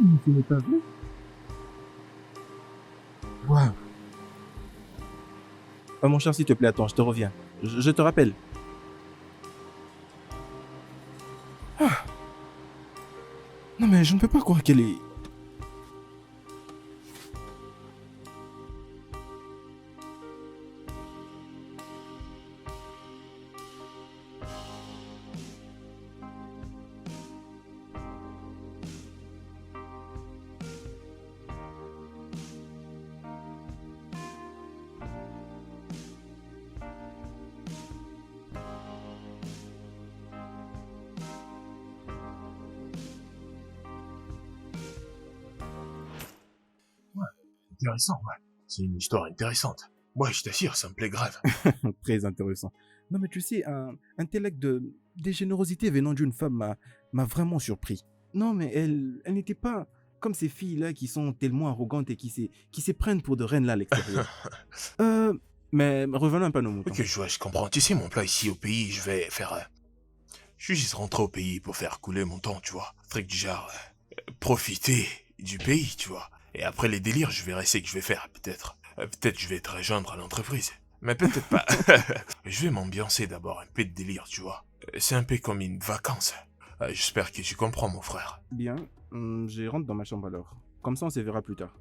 Tu n'es pas venu? Waouh. Mon cher, s'il te plaît, attends, je te reviens. Je te rappelle. Ah. Non mais je ne peux pas croire qu'elle est... Intéressant, ouais. C'est une histoire intéressante. Ouais, je t'assure, ça me plaît grave. Très intéressant. Non mais tu sais, un tel acte de générosité venant d'une femme m'a vraiment surpris. Non mais elle n'était pas comme ces filles-là qui sont tellement arrogantes et qui se prennent pour de reines là à l'extérieur. Mais revenons un peu à nos moutons. Ok, je comprends. Tu sais, mon plan ici au pays, je vais faire... je suis juste rentré au pays pour faire couler mon temps, tu vois. Truc du genre... profiter du pays, tu vois. Et après les délires, je verrai ce que je vais faire, peut-être. Peut-être je vais te rejoindre à l'entreprise. Mais peut-être pas. Je vais m'ambiancer d'abord, un peu de délire, tu vois. C'est un peu comme une vacance. J'espère que tu comprends, mon frère. Bien, je rentre dans ma chambre alors. Comme ça on se verra plus tard.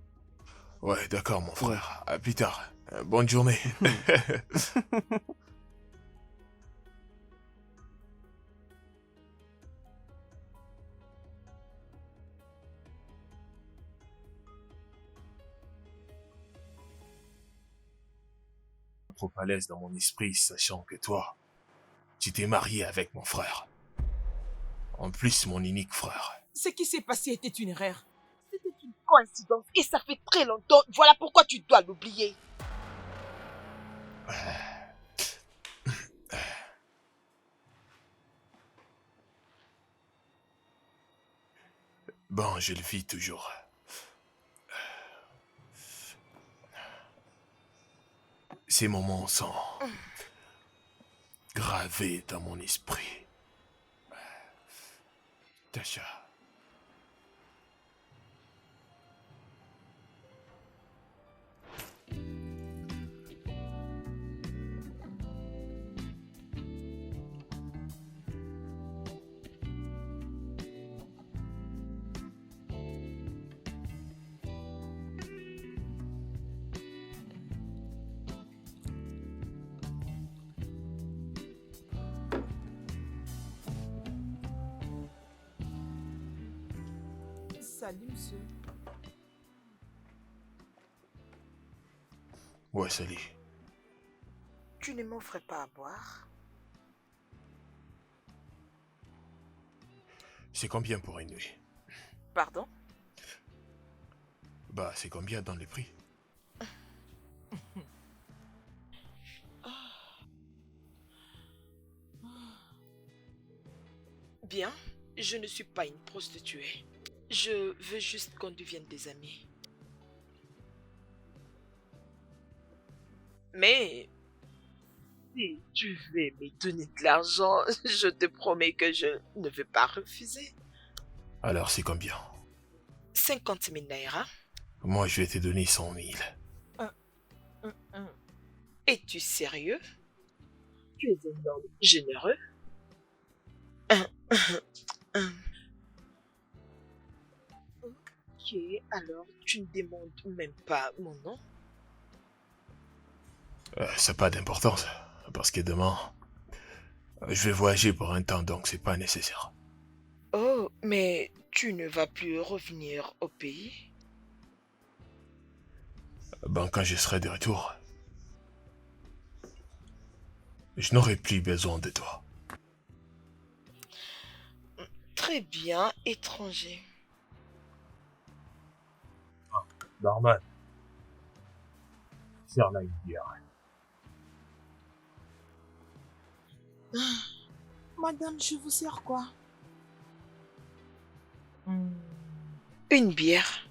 Ouais, d'accord, mon frère. À plus tard. Bonne journée. Trop à l'aise dans mon esprit, sachant que toi, tu t'es marié avec mon frère. En plus, mon unique frère. Ce qui s'est passé était une erreur. C'était une coïncidence et ça fait très longtemps. Voilà pourquoi tu dois l'oublier. Bon, je le vis toujours. Ces moments sont gravés dans mon esprit. Tasha. Salut, monsieur. Ouais, salut. Tu ne m'offres pas à boire? C'est combien pour une nuit? Pardon? Bah, c'est combien dans les prix? Bien, je ne suis pas une prostituée. Je veux juste qu'on devienne des amis. Mais si tu veux me donner de l'argent, je te promets que je ne vais pas refuser. Alors, c'est combien? 50 000 naira. Moi, je vais te donner 100 000. Es-tu sérieux? Tu es un homme généreux. Ok, alors tu ne demandes même pas mon nom? Ça n'a pas d'importance. Parce que demain, je vais voyager pour un temps, donc c'est pas nécessaire. Oh, mais tu ne vas plus revenir au pays? Ben, quand je serai de retour, je n'aurai plus besoin de toi. Très bien, étranger. Normal. Faire la bière. Madame, je vous sers quoi? Une bière.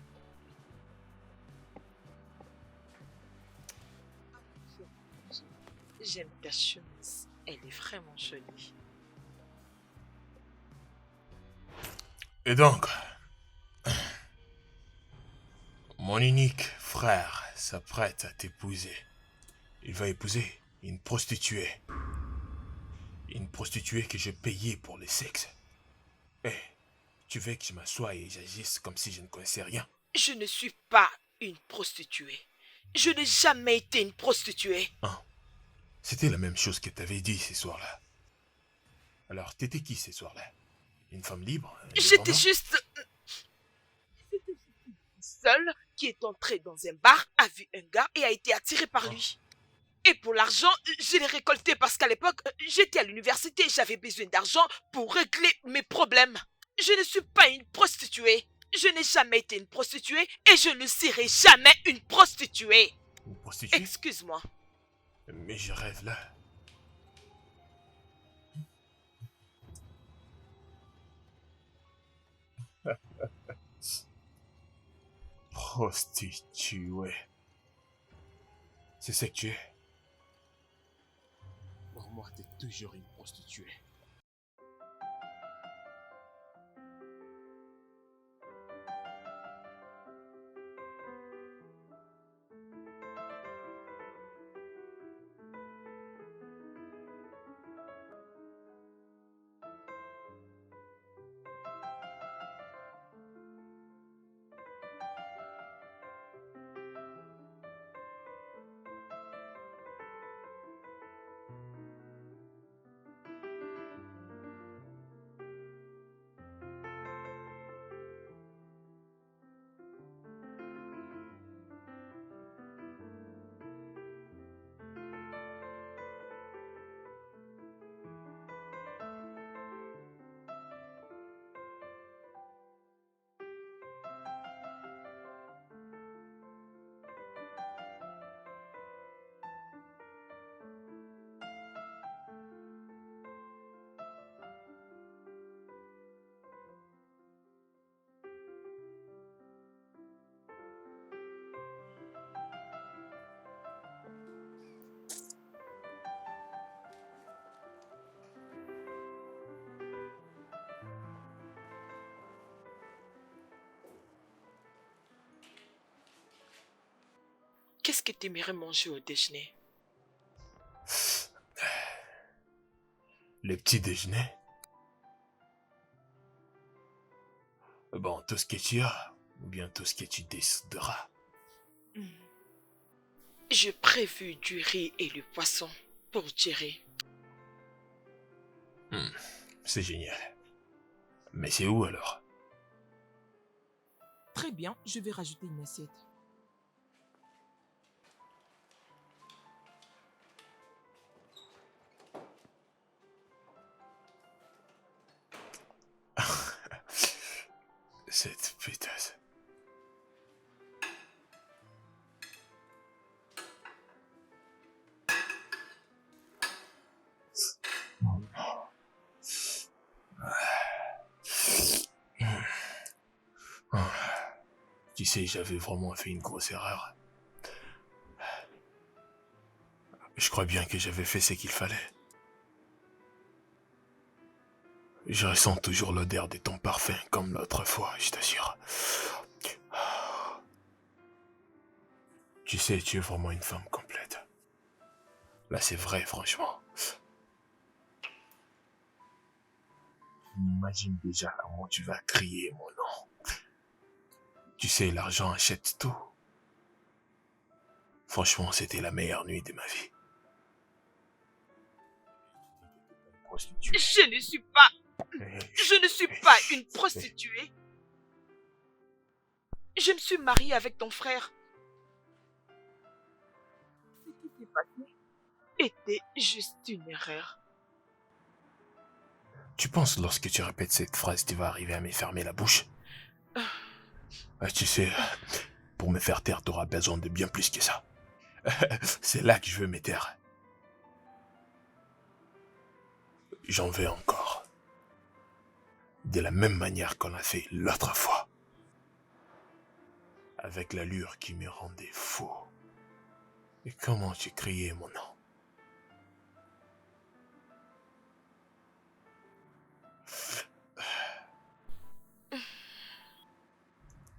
J'aime ta chemise. Elle est vraiment jolie. Et donc, Mon unique frère s'apprête à t'épouser. Il va épouser une prostituée. Une prostituée que j'ai payée pour le sexe. Eh, tu veux que je m'assoie et j'agisse comme si je ne connaissais rien? Je ne suis pas une prostituée. Je n'ai jamais été une prostituée. Hein? C'était la même chose que t'avais dit ce soir-là. Alors, t'étais qui ce soir-là? Une femme libre? J'étais indépendante? juste seule qui est entrée dans un bar, a vu un gars et a été attirée par lui. Et pour l'argent, je l'ai récolté parce qu'à l'époque, j'étais à l'université et j'avais besoin d'argent pour régler mes problèmes. Je ne suis pas une prostituée. Je n'ai jamais été une prostituée et je ne serai jamais une prostituée. Une prostituée? Excuse-moi. Mais je rêve là. Prostituée. C'est ça que tu es? Pour moi, t'es toujours une prostituée. Qu'est-ce que tu aimerais manger au déjeuner? Le petit déjeuner? Bon, tout ce que tu as, ou bien tout ce que tu décideras. J'ai prévu du riz et du poisson pour Jerry. C'est génial. Mais c'est où alors? Très bien, je vais rajouter une assiette. Cette pétasse. Tu sais, j'avais vraiment fait une grosse erreur. Je crois bien que j'avais fait ce qu'il fallait. Je ressens toujours l'odeur de ton parfum comme l'autre fois, je t'assure. Tu sais, tu es vraiment une femme complète. Là, c'est vrai, franchement. Imagine déjà comment tu vas crier mon nom. Tu sais, l'argent achète tout. Franchement, c'était la meilleure nuit de ma vie. Prostituée. Je ne suis pas... Je ne suis pas une prostituée. Je me suis mariée avec ton frère. Ce qui s'est passé était juste une erreur. Tu penses lorsque tu répètes cette phrase, tu vas arriver à me fermer la bouche? Tu sais, pour me faire taire, t'auras besoin de bien plus que ça. C'est là que je veux me taire. J'en veux encore. De la même manière qu'on l'a fait l'autre fois. Avec l'allure qui me rendait fou. Et comment tu criais mon nom?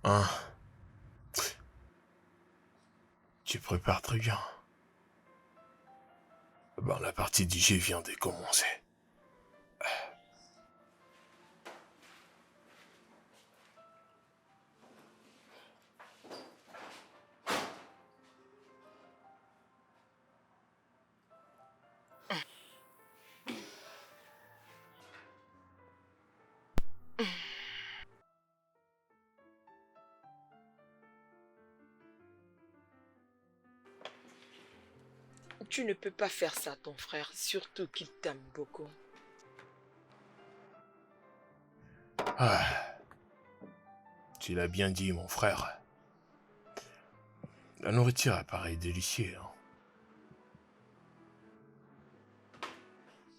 Hein? Tu prépares très bien. Bon, la partie du jeu vient de commencer. Tu ne peux pas faire ça à ton frère, surtout qu'il t'aime beaucoup. Ah, tu l'as bien dit, mon frère. La nourriture apparaît délicieuse. Hein.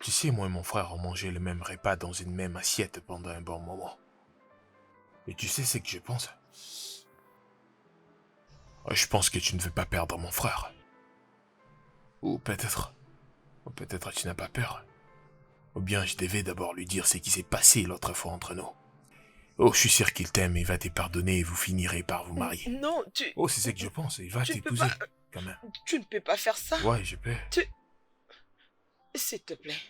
Tu sais, moi et mon frère, on mangeait le même repas dans une même assiette pendant un bon moment. Et tu sais ce que je pense? Je pense que tu ne veux pas perdre mon frère. Ou peut-être tu n'as pas peur. Ou bien je devais d'abord lui dire ce qui s'est passé l'autre fois entre nous. Oh, je suis sûr qu'il t'aime et va te pardonner et vous finirez par vous marier. Non, Oh, c'est ce que je pense, il va tu ne peux t'épouser, pas... quand même. Tu ne peux pas faire ça. Ouais, je peux. S'il te plaît.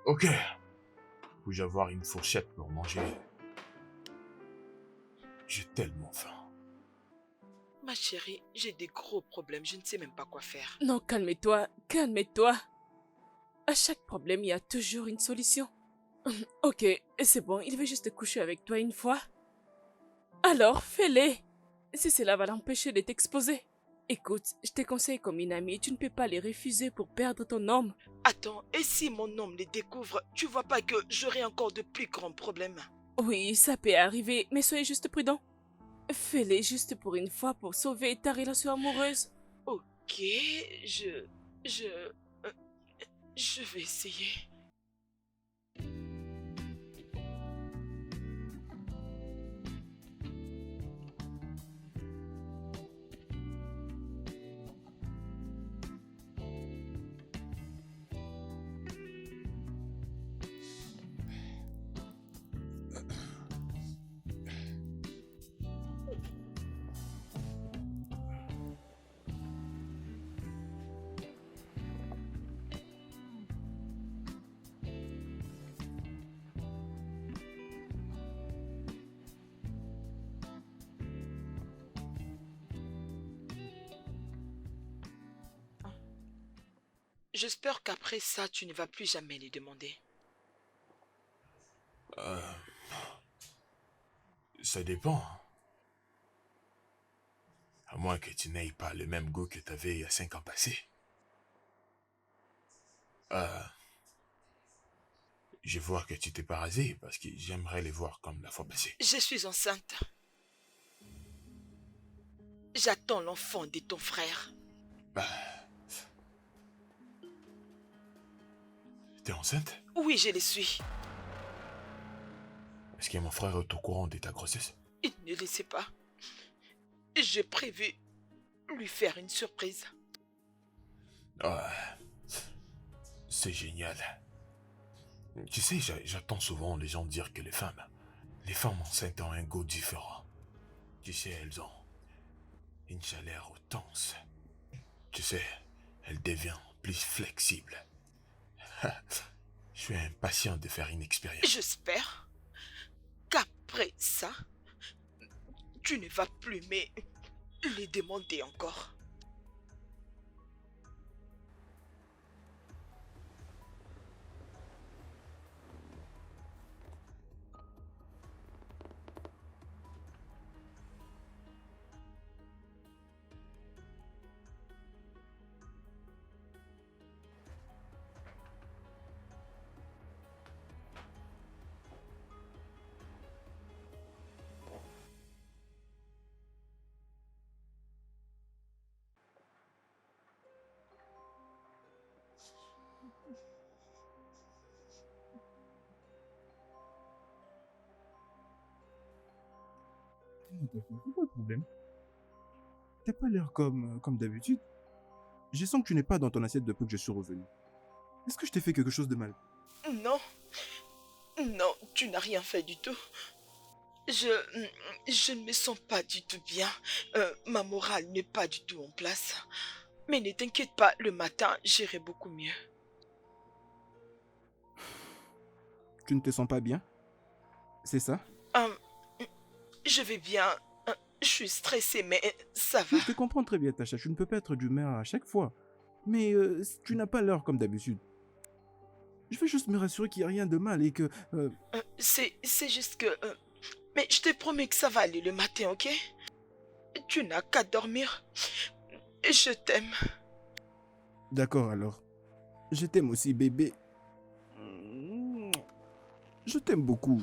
Ok. Puis-je avoir une fourchette pour manger? J'ai tellement faim. Ma chérie, j'ai des gros problèmes, je ne sais même pas quoi faire. Non, calme-toi, calme-toi. À chaque problème, il y a toujours une solution. Ok, c'est bon, il veut juste coucher avec toi une fois. Alors, fais-le. Si cela va l'empêcher de t'exposer. Écoute, je te conseille comme une amie, tu ne peux pas les refuser pour perdre ton homme. Attends, et si mon homme les découvre, tu vois pas que j'aurai encore de plus grands problèmes? Oui, ça peut arriver, mais soyez juste prudent. Fais-le juste pour une fois pour sauver ta relation amoureuse. Ok, je... euh, je vais essayer. J'espère qu'après ça, tu ne vas plus jamais les demander. Ça dépend. À moins que tu n'aies pas le même goût que tu avais il y a 5 ans passés. Je vois que tu t'es pas rasé parce que j'aimerais les voir comme la fois passée. Je suis enceinte. J'attends l'enfant de ton frère. T'es enceinte? Oui, je le suis. Est-ce que mon frère est au courant de ta grossesse? Il ne le sait pas. J'ai prévu lui faire une surprise. C'est génial. Tu sais, j'entends souvent les gens dire que les femmes enceintes ont un goût différent. Tu sais, elles ont une chaleur intense. Tu sais, elles deviennent plus flexibles. Je suis impatient de faire une expérience. J'espère qu'après ça, tu ne vas plus les demander encore. ta fille? C'est quoi le problème? T'as pas l'air comme d'habitude. Je sens que tu n'es pas dans ton assiette depuis que je suis revenu. Est-ce que je t'ai fait quelque chose de mal? Non, non, tu n'as rien fait du tout. Je, je ne me sens pas du tout bien. Ma morale n'est pas du tout en place. Mais ne t'inquiète pas, le matin, j'irai beaucoup mieux. Tu ne te sens pas bien? C'est ça? Euh, je vais bien. Je suis stressée, mais ça va. Oui, je te comprends très bien, Tacha. Tu ne peux pas être d'humeur à chaque fois. Mais tu n'as pas l'heure comme d'habitude. Je veux juste me rassurer qu'il n'y a rien de mal et que... C'est juste que... mais je te promets que ça va aller le matin, ok? Tu n'as qu'à dormir. Je t'aime. D'accord alors. Je t'aime aussi, bébé. Je t'aime beaucoup.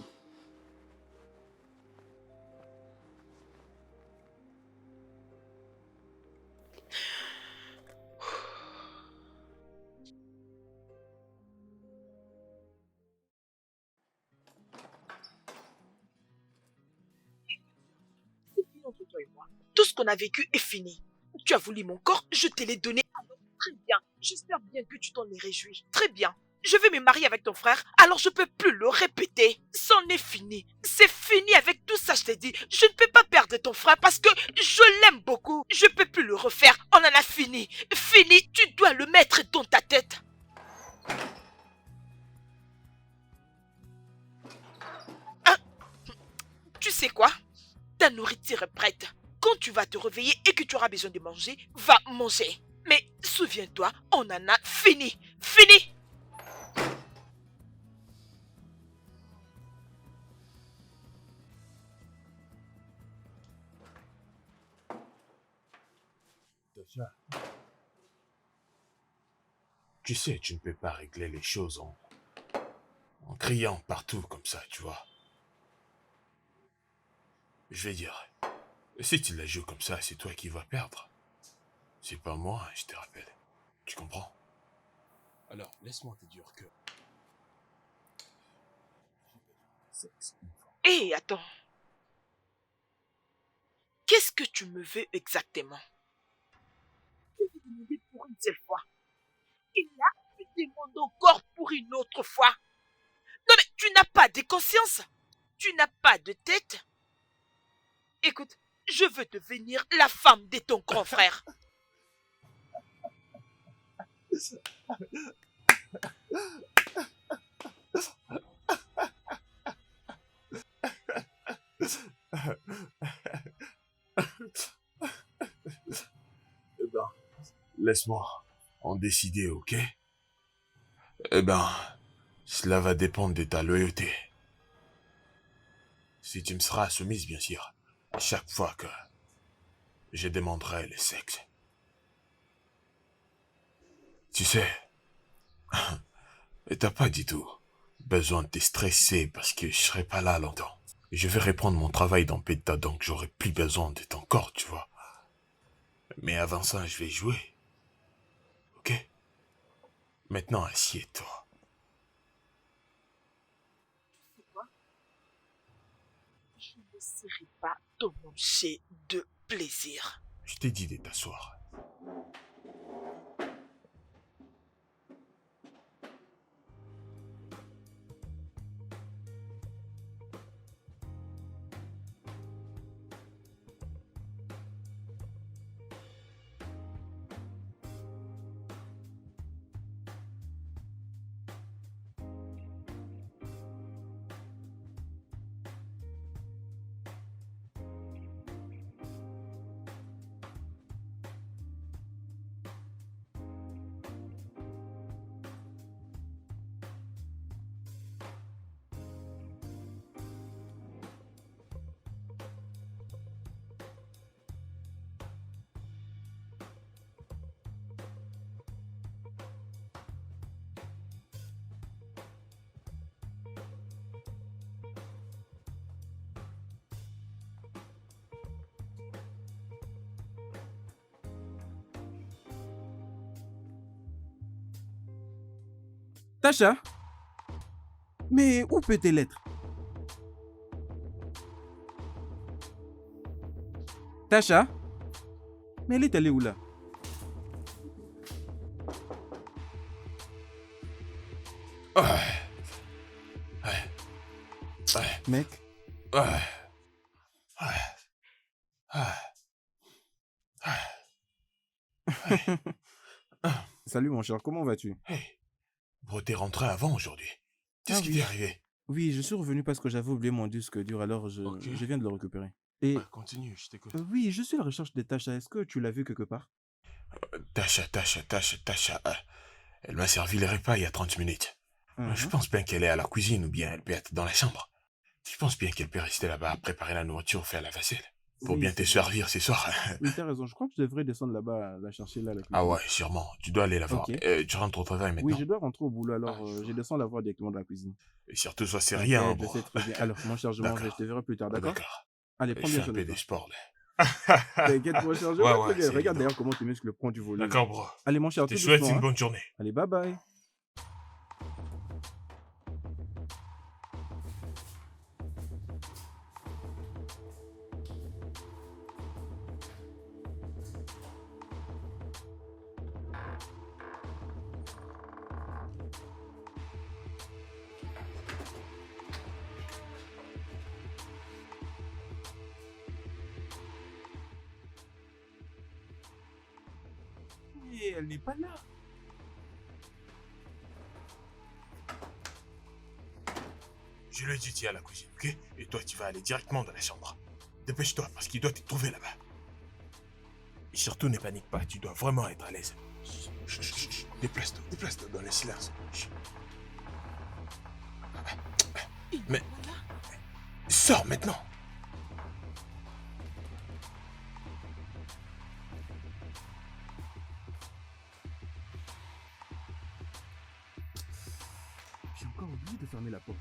C'est fini entre toi et moi. Tout ce qu'on a vécu est fini. Tu as voulu mon corps, je te l'ai donné. Alors, très bien. J'espère bien que tu t'en es réjoui. Très bien. Je vais me marier avec ton frère, alors je peux plus le répéter. C'en est fini. C'est fini avec tout ça, je t'ai dit. Je ne peux pas perdre ton frère parce que je l'aime beaucoup. Je peux plus le refaire. On en a fini. Fini, tu dois le mettre dans ta tête. Hein? Tu sais quoi? Ta nourriture est prête. Quand tu vas te réveiller et que tu auras besoin de manger, va manger. Mais souviens-toi, on en a fini. Fini! Tasha, tu sais, tu ne peux pas régler les choses en criant partout comme ça, tu vois. Je vais dire, si tu la joues comme ça, c'est toi qui vas perdre. C'est pas moi, je te rappelle. Tu comprends? Alors, laisse-moi te dire que... Hé, attends. Qu'est-ce que tu me veux exactement? Je vais te demander pour une seule fois. Et là, tu demandes encore pour une autre fois. Non mais tu n'as pas de conscience. Tu n'as pas de tête. Écoute, je veux devenir la femme de ton grand frère. Eh ben, laisse-moi en décider, ok? Eh ben, cela va dépendre de ta loyauté. Si tu me seras soumise, bien sûr, chaque fois que je demanderai le sexe. Tu sais, t'as pas du tout besoin de te stresser parce que je serai pas là longtemps. Je vais reprendre mon travail dans Peta, donc j'aurai plus besoin de ton corps, tu vois. Mais avant ça, je vais jouer. Ok? Maintenant, assieds-toi. Je ne serai pas ton objet de plaisir. Je t'ai dit de t'asseoir. Tacha? Mais où peut-elle être? Tasha? Mais elle est allée où là? Ah, ouais, ouais, Mec, ouais, ouais, ouais, ouais. Ah, salut mon cher, comment vas-tu? hey, bro, t'es rentré avant aujourd'hui. Qu'est-ce Ah qui oui. t'est arrivé? Oui, je suis revenu parce que j'avais oublié mon disque dur, alors Ok. je viens de le récupérer. Ouais, Et continue, je t'écoute. oui, je suis à la recherche de Tasha. Est-ce que tu l'as vu quelque part? Tasha. Elle m'a servi les repas il y a 30 minutes. Je Mhm. pense bien qu'elle est à la cuisine ou bien elle peut être dans la chambre. Je pense bien qu'elle peut rester là-bas à préparer la nourriture, faire la vaisselle. Pour Oui, bien te c'est vrai. servir ce soir. Oui, t'as raison. Je crois que je devrais descendre là-bas, la chercher là, à la Ah cuisine. ouais, sûrement. Tu dois aller la voir. Ok. Tu rentres au travail Oui, maintenant? je dois rentrer au boulot, Ah, alors je je vois. descends la voir directement de la cuisine. Et surtout, sois sérieux, hein, T'inquiète, je bro. sais très bien. Alors, mon cher, je m'en vais. Je te D'accord. verrai plus tard, Ah, d'accord? d'accord. Allez, Je prends fais bien un soin de peu toi. de sport, là. T'inquiète, mon cher, je Ouais, vois très ouais, bien. c'est Regarde évident. d'ailleurs comment tes muscles prennent du volume. D'accord, bro. Allez, mon Je cher, te tout souhaite doucement, une hein. bonne journée. Allez, bye bye. Mais elle n'est pas là. Je lui ai dit, tu es à la cuisine, ok? Et toi, tu vas aller directement dans la chambre. Dépêche-toi, parce qu'il doit te trouver là-bas. Et surtout, ne panique pas, tu dois vraiment être à l'aise. Chut. Déplace-toi dans le silence. Chut. Mais, sors maintenant. J'ai encore oublié de fermer la porte.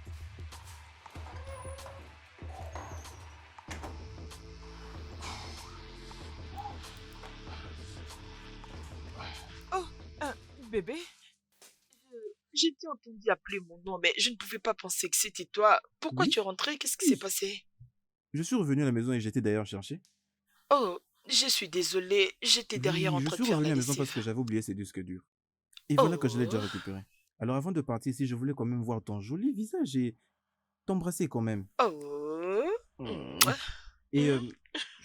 Oh, bébé, j'ai t'ai entendu appeler mon nom, mais je ne pouvais pas penser que c'était toi. Pourquoi tu es Oui, rentré? Qu'est-ce qui s'est oui. passé? Je suis revenu à la maison et j'étais d'ailleurs cherché. Oh, je suis désolée, j'étais derrière Oui, en je train de suis faire revenu la à la maison parce lessive. que j'avais oublié ces disques durs. Et voilà que je l'ai déjà Oh, récupéré. Alors avant de partir ici, je voulais quand même voir ton joli visage et t'embrasser quand même. oh, Mouah. mouah, Et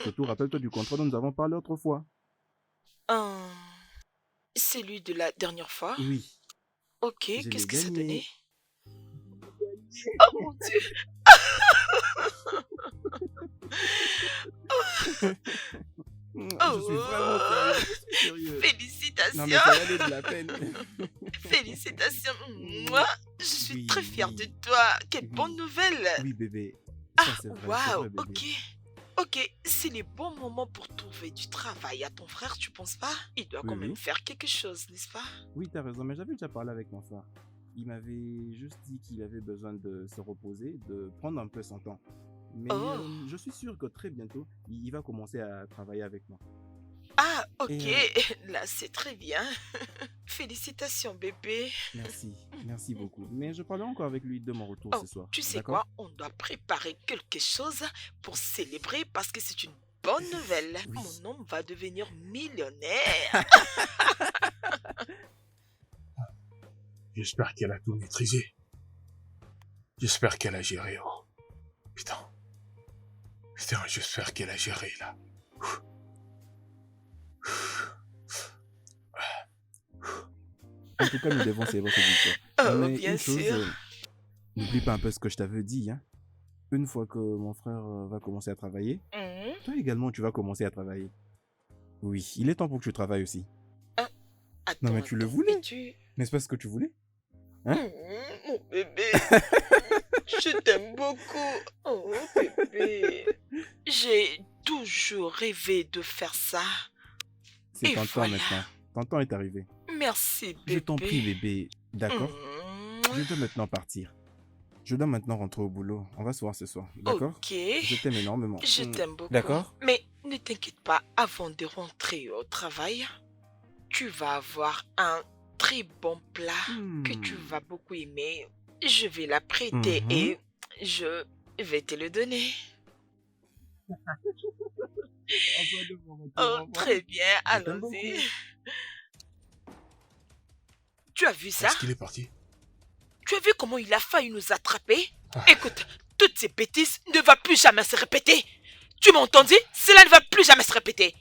surtout, rappelle-toi du contrat dont nous avons parlé autrefois. hum, celui de la dernière fois. Oui, Ok, je qu'est-ce l'ai que ça donnait? gagné. Oh mon Dieu! Je suis vraiment sérieux, Oh, je suis sérieux. Non mais félicitations! ça valait de la peine. Félicitations! Moi, je suis très fière de Oui, toi. Quelle bonne oui, nouvelle! oui bébé. Ça Ah, c'est waouh, vrai bébé. ok. Ok, c'est le bon moment pour trouver du travail à ton frère, tu penses pas? Il doit Oui, quand même oui. faire quelque chose, n'est-ce pas? Oui, t'as raison, mais j'avais déjà parlé avec mon frère. Il m'avait juste dit qu'il avait besoin de se reposer, de prendre un peu son temps. Mais Oh, je suis sûr que très bientôt, il va commencer à travailler avec moi. ah, Et ok, là c'est très bien. Félicitations, bébé. merci beaucoup. Mais je parlerai encore avec lui de mon retour Oh, ce soir, tu sais d'accord? quoi? On doit préparer quelque chose pour célébrer parce que c'est une bonne nouvelle. Oui. Mon homme va devenir millionnaire. J'espère qu'elle a tout maîtrisé. J'espère qu'elle a géré, oh. Putain, j'espère qu'elle a géré, là. En tout cas, nous devons célébrer cette victoire. Oh, Mais bien une chose, sûr. n'oublie pas un peu ce que je t'avais dit, hein. Une fois que mon frère va commencer à travailler, Mhm. toi également, tu vas commencer à travailler. Oui, il est temps pour que tu travailles aussi. Ah, Non, mais attends, tu le mais voulais. tu... N'est-ce pas ce que tu voulais? Hein? Mon bébé, je t'aime beaucoup. Oh, bébé. J'ai toujours rêvé de faire ça. C'est Et ton temps voilà. maintenant. Ton temps est arrivé. Merci, Je t'en prie, bébé. bébé. D'accord? Je Mouah. dois maintenant partir. Je dois maintenant rentrer au boulot. On va se voir ce soir. D'accord? Ok, Je t'aime énormément. je t'aime beaucoup. D'accord? Mais ne t'inquiète pas, avant de rentrer au travail, tu vas avoir un très bon plat que tu Hmm. vas beaucoup aimer. Je vais l'apprêter Mhm. et je vais te le donner. Oh, très bien, Je t'aime allons-y. beaucoup. Tu as vu ça? Est-ce qu'il est parti? Tu as vu comment il a failli nous attraper? Ah, Écoute, toutes ces bêtises ne vont plus jamais se répéter. Tu m'as entendu? Cela ne va plus jamais se répéter.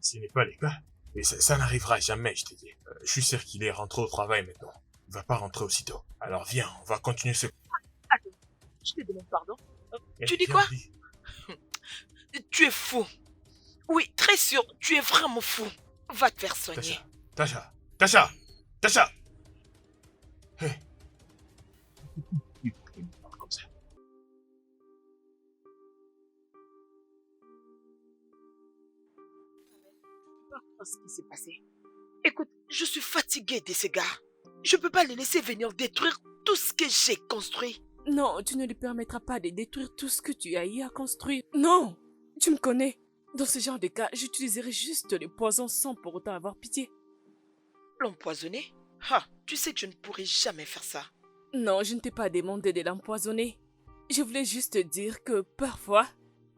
ce n'est pas le cas. Et ça n'arrivera jamais, je te dis. Je suis sûr qu'il est rentré au travail maintenant. Il va pas rentrer aussitôt. Alors viens, on va continuer ce... Attends, je te demande pardon. Tu Eh, dis viens, quoi? dis. Tu es fou. Oui, très sûr, tu es vraiment fou. Va te faire soigner. Tasha, Tasha, Tasha, Tasha. Hé. Il me parle comme ça. Pas ce qui s'est passé. Écoute, je suis fatiguée de ces gars. Je peux pas les laisser venir détruire tout ce que j'ai construit. Non, tu ne lui permettras pas de détruire tout ce que tu as eu à construire. Non, tu me connais. Dans ce genre de cas, j'utiliserai juste le poison sans pour autant avoir pitié. L'empoisonner? Ah, tu sais que je ne pourrai jamais faire ça. Non, je ne t'ai pas demandé de l'empoisonner. Je voulais juste te dire que parfois,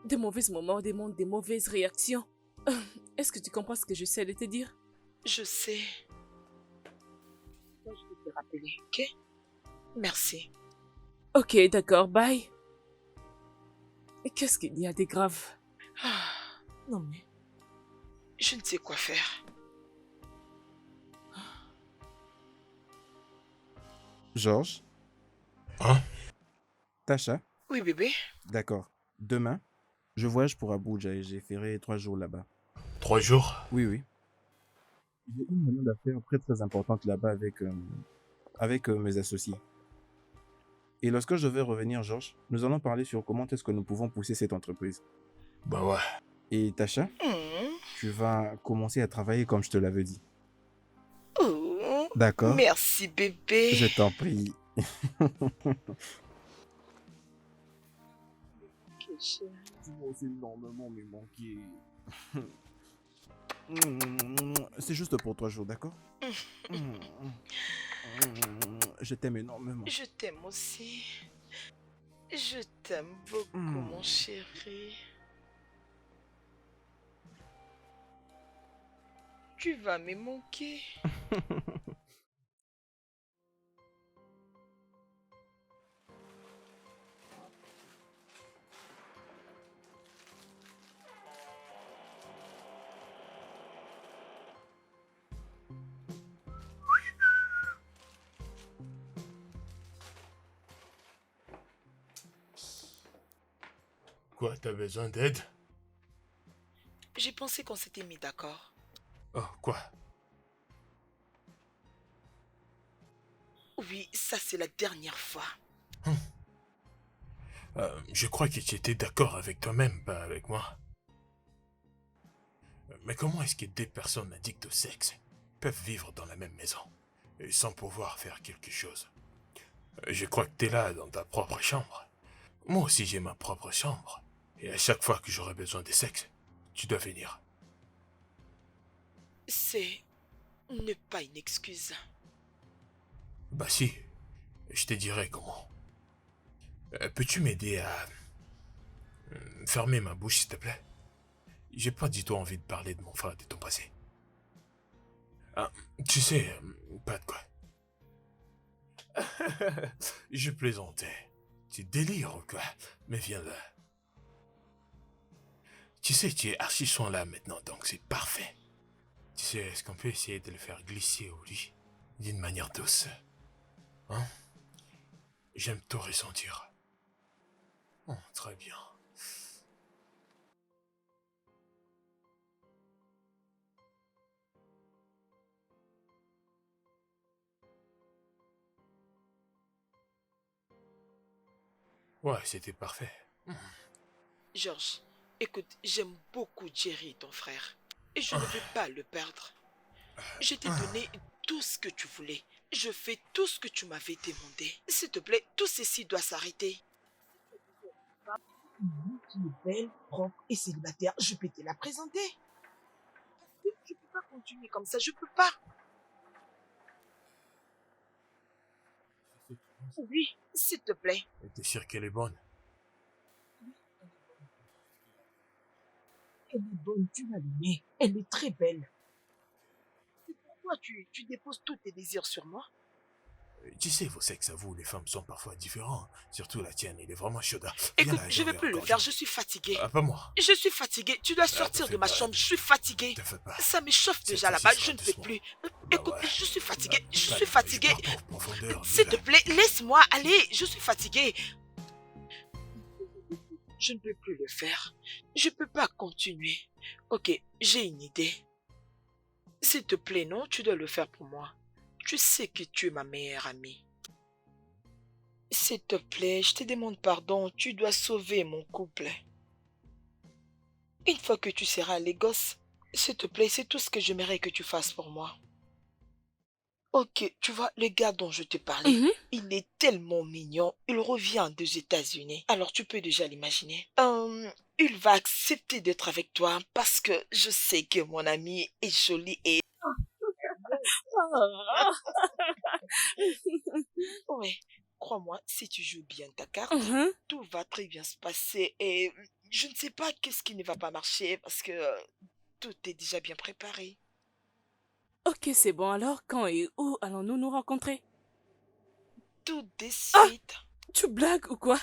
de mauvais moments demandent des mauvaises réactions. Est-ce que tu comprends ce que j'essaie de te dire? Je sais. Moi, je vais te rappeler, ok? Merci. Ok, d'accord, bye. Qu'est-ce qu'il y a de grave? Ah, non mais, je ne sais quoi faire. Georges, Hein? Tasha, Oui, bébé. d'accord. Demain, je voyage pour Abuja et j'ai ferré 3 jours là-bas. 3 jours? Oui, oui. J'ai une réunion d'affaires très importante là-bas avec mes associés. Et lorsque je vais revenir, Georges, nous allons parler sur comment est-ce que nous pouvons pousser cette entreprise. Bah ouais. Et Tasha, Hmm. tu vas commencer à travailler comme je te l'avais dit. Oh, D'accord? merci, bébé. Je t'en prie. Que chérie. Tu m'as aussi énormément me manquer. C'est juste pour 3 jours, d'accord? Je t'aime énormément. Je t'aime aussi. Je t'aime beaucoup, mon chéri. Tu vas me manquer. Quoi, t'as besoin d'aide? J'ai pensé qu'on s'était mis d'accord. Oh, quoi? Oui, ça c'est la dernière fois. Je crois que tu étais d'accord avec toi-même, pas avec moi. Mais comment est-ce que deux personnes addictes au sexe peuvent vivre dans la même maison et sans pouvoir faire quelque chose? Je crois que t'es là dans ta propre chambre. Moi aussi j'ai ma propre chambre. Et à chaque fois que j'aurai besoin de sexe, tu dois venir. C'est ne pas une excuse. Bah si, je te dirai comment. Peux-tu m'aider à fermer ma bouche s'il te plaît? J'ai pas du tout envie de parler de mon frère de ton passé. Ah, tu sais, pas de quoi. Je plaisantais. Tu délires ou quoi? Mais viens là. Tu sais, tu es archi soin là maintenant, donc c'est parfait. Tu sais, est-ce qu'on peut essayer de le faire glisser au lit d'une manière douce? Hein? J'aime tout ressentir. Oh, très bien. Ouais, c'était parfait. Georges, écoute, j'aime beaucoup Jerry, ton frère. Et je ne veux pas le perdre. Je t'ai donné tout ce que tu voulais. Je fais tout ce que tu m'avais demandé. S'il te plaît, tout ceci doit s'arrêter. Qui est belle, propre et célibataire, je peux te la présenter. Je peux pas continuer comme ça, je peux pas. Oui, s'il te plaît. Et t'es sûr qu'elle est bonne? Elle est bonne, tu vas l'aimer. Elle est très belle. C'est pourquoi tu déposes tous tes désirs sur moi? Tu sais, vos sexes à vous, les femmes, sont parfois différents. Surtout la tienne, il est vraiment chaude. Viens Écoute, là, je j'en vais veux plus le encore, faire, j'en- je suis fatiguée. Ah, pas moi. Je suis fatiguée, tu dois te sortir fais de ma pas, chambre, je suis fatiguée. Te fais pas. Ça m'échauffe Cette déjà fois-ci, là-bas, ce je sera ne peux doucement. plus. Bah Écoute, ouais. je suis fatiguée, je Bah, suis je fatiguée. pars pas en profondeur, S'il viens te là. plaît, laisse-moi aller, je suis fatiguée. Je ne peux plus le faire. Je ne peux pas continuer. Ok, j'ai une idée. S'il te plaît, non, tu dois le faire pour moi. Tu sais que tu es ma meilleure amie. S'il te plaît, je te demande pardon, tu dois sauver mon couple. Une fois que tu seras à Lagos, s'il te plaît, c'est tout ce que j'aimerais que tu fasses pour moi. Ok, tu vois, le gars dont je te parlais, Mhm. il est tellement mignon. Il revient des États-Unis. Alors tu peux déjà l'imaginer. Il va accepter d'être avec toi parce que je sais que mon ami est joli et... Ah. Ouais, crois-moi, si tu joues bien ta carte, Mhm. tout va très bien se passer et je ne sais pas qu'est-ce qui ne va pas marcher parce que tout est déjà bien préparé. Ok, c'est bon. Alors, quand et où allons-nous nous rencontrer? Tout de Ah, suite. tu blagues ou quoi?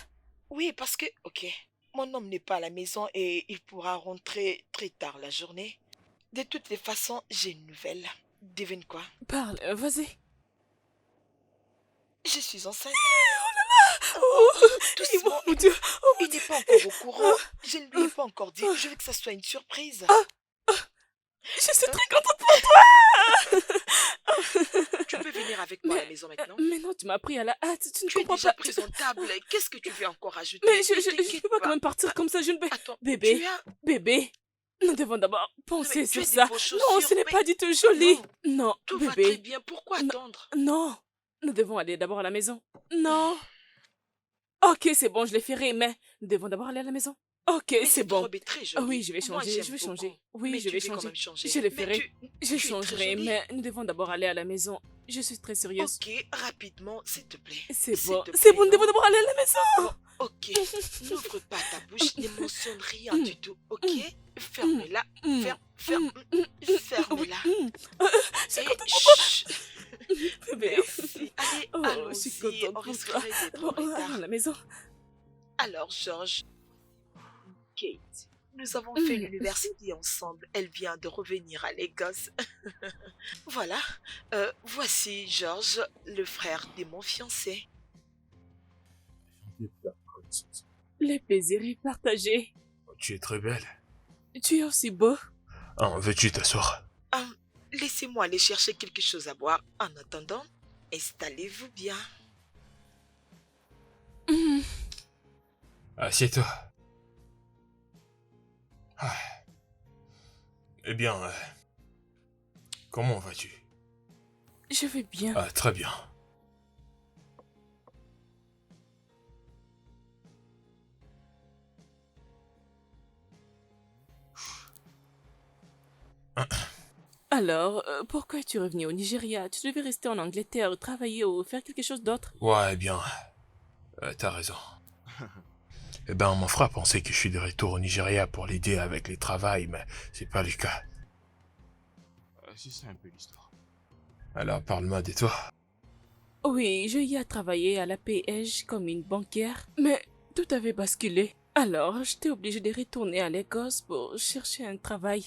Oui, parce que, ok, mon homme n'est pas à la maison et il pourra rentrer très tard la journée. De toutes les façons, j'ai une nouvelle. Devine quoi? Parle, vas-y. Je suis enceinte. Oh, Doucement, mon Dieu. Oh mon il n'est Dieu. pas encore au courant. Je ne lui ai Ah, pas encore dit. Je veux que ça soit une surprise. je suis Hein? très contente pour toi. Tu peux venir avec moi à la maison maintenant? Mais non, tu m'as pris à la hâte. Tu ne Tu es comprends déjà pas. présentable. Qu'est-ce que tu veux encore ajouter? Mais Ne je t'inquiète peux pas quand pas. même partir comme ça. Je ne peux. Attends, Bébé, tu as... bébé. Nous devons d'abord Non, mais penser tu sur as des ça. beaux Non, ce chaussures, n'est mais pas du tout joli. non, Non, tout va très bébé. bien. Pourquoi Non, attendre? non. Nous devons aller d'abord à la maison. Non. Ok, c'est bon, je les ferai, mais nous devons d'abord aller à la maison. Ok, Mais c'est cette bon. robe est très Ah oui, jolie. je vais Moi, changer, je j'aime vais beaucoup. changer. Oui, Mais je tu vais veux quand même changer. changer. Je le Mais ferai. Je tu es très changerai, jolie. mais nous devons d'abord aller à la maison. Je suis très sérieuse. Ok, rapidement, s'il te plaît. C'est S'il bon, te c'est plaît, bon, nous devons non? d'abord aller à la maison. Bon, ok. N'ouvre pas ta bouche, ne mentionne rien du tout, ok? Ferme-la, ferme, Oui, ferme-la. je suis Et contente pour chut. toi, bébé. Merci. Allez, Oh, je suis allons-y, contente on pour toi. risquerait d'être Bon, en allons à retard. la maison. Alors, Georges, Kate, nous avons fait Mm. l'université ensemble. Elle vient de revenir à Lagos. Voilà. Voici Georges, le frère de mon fiancé. Le plaisir est partagé. Tu es très belle. Tu es aussi beau. Ah, veux-tu t'asseoir? Laissez-moi aller chercher quelque chose à boire. En attendant, installez-vous bien. Mm. Assieds-toi. Ah. Eh bien, comment vas-tu? Je vais bien. Ah, très bien. Alors, pourquoi es-tu revenu au Nigeria? Tu devais rester en Angleterre, travailler ou faire quelque chose d'autre. Ouais, eh bien, t'as raison. Eh ben, mon frère pensait que je suis de retour au Nigeria pour l'aider avec les travails, mais c'est pas le cas. C'est ça un peu l'histoire. Alors, parle-moi de toi. Oui, je y ai travaillé à la PH comme une banquière, mais tout avait basculé. Alors, j'étais obligée de retourner à Lagos pour chercher un travail.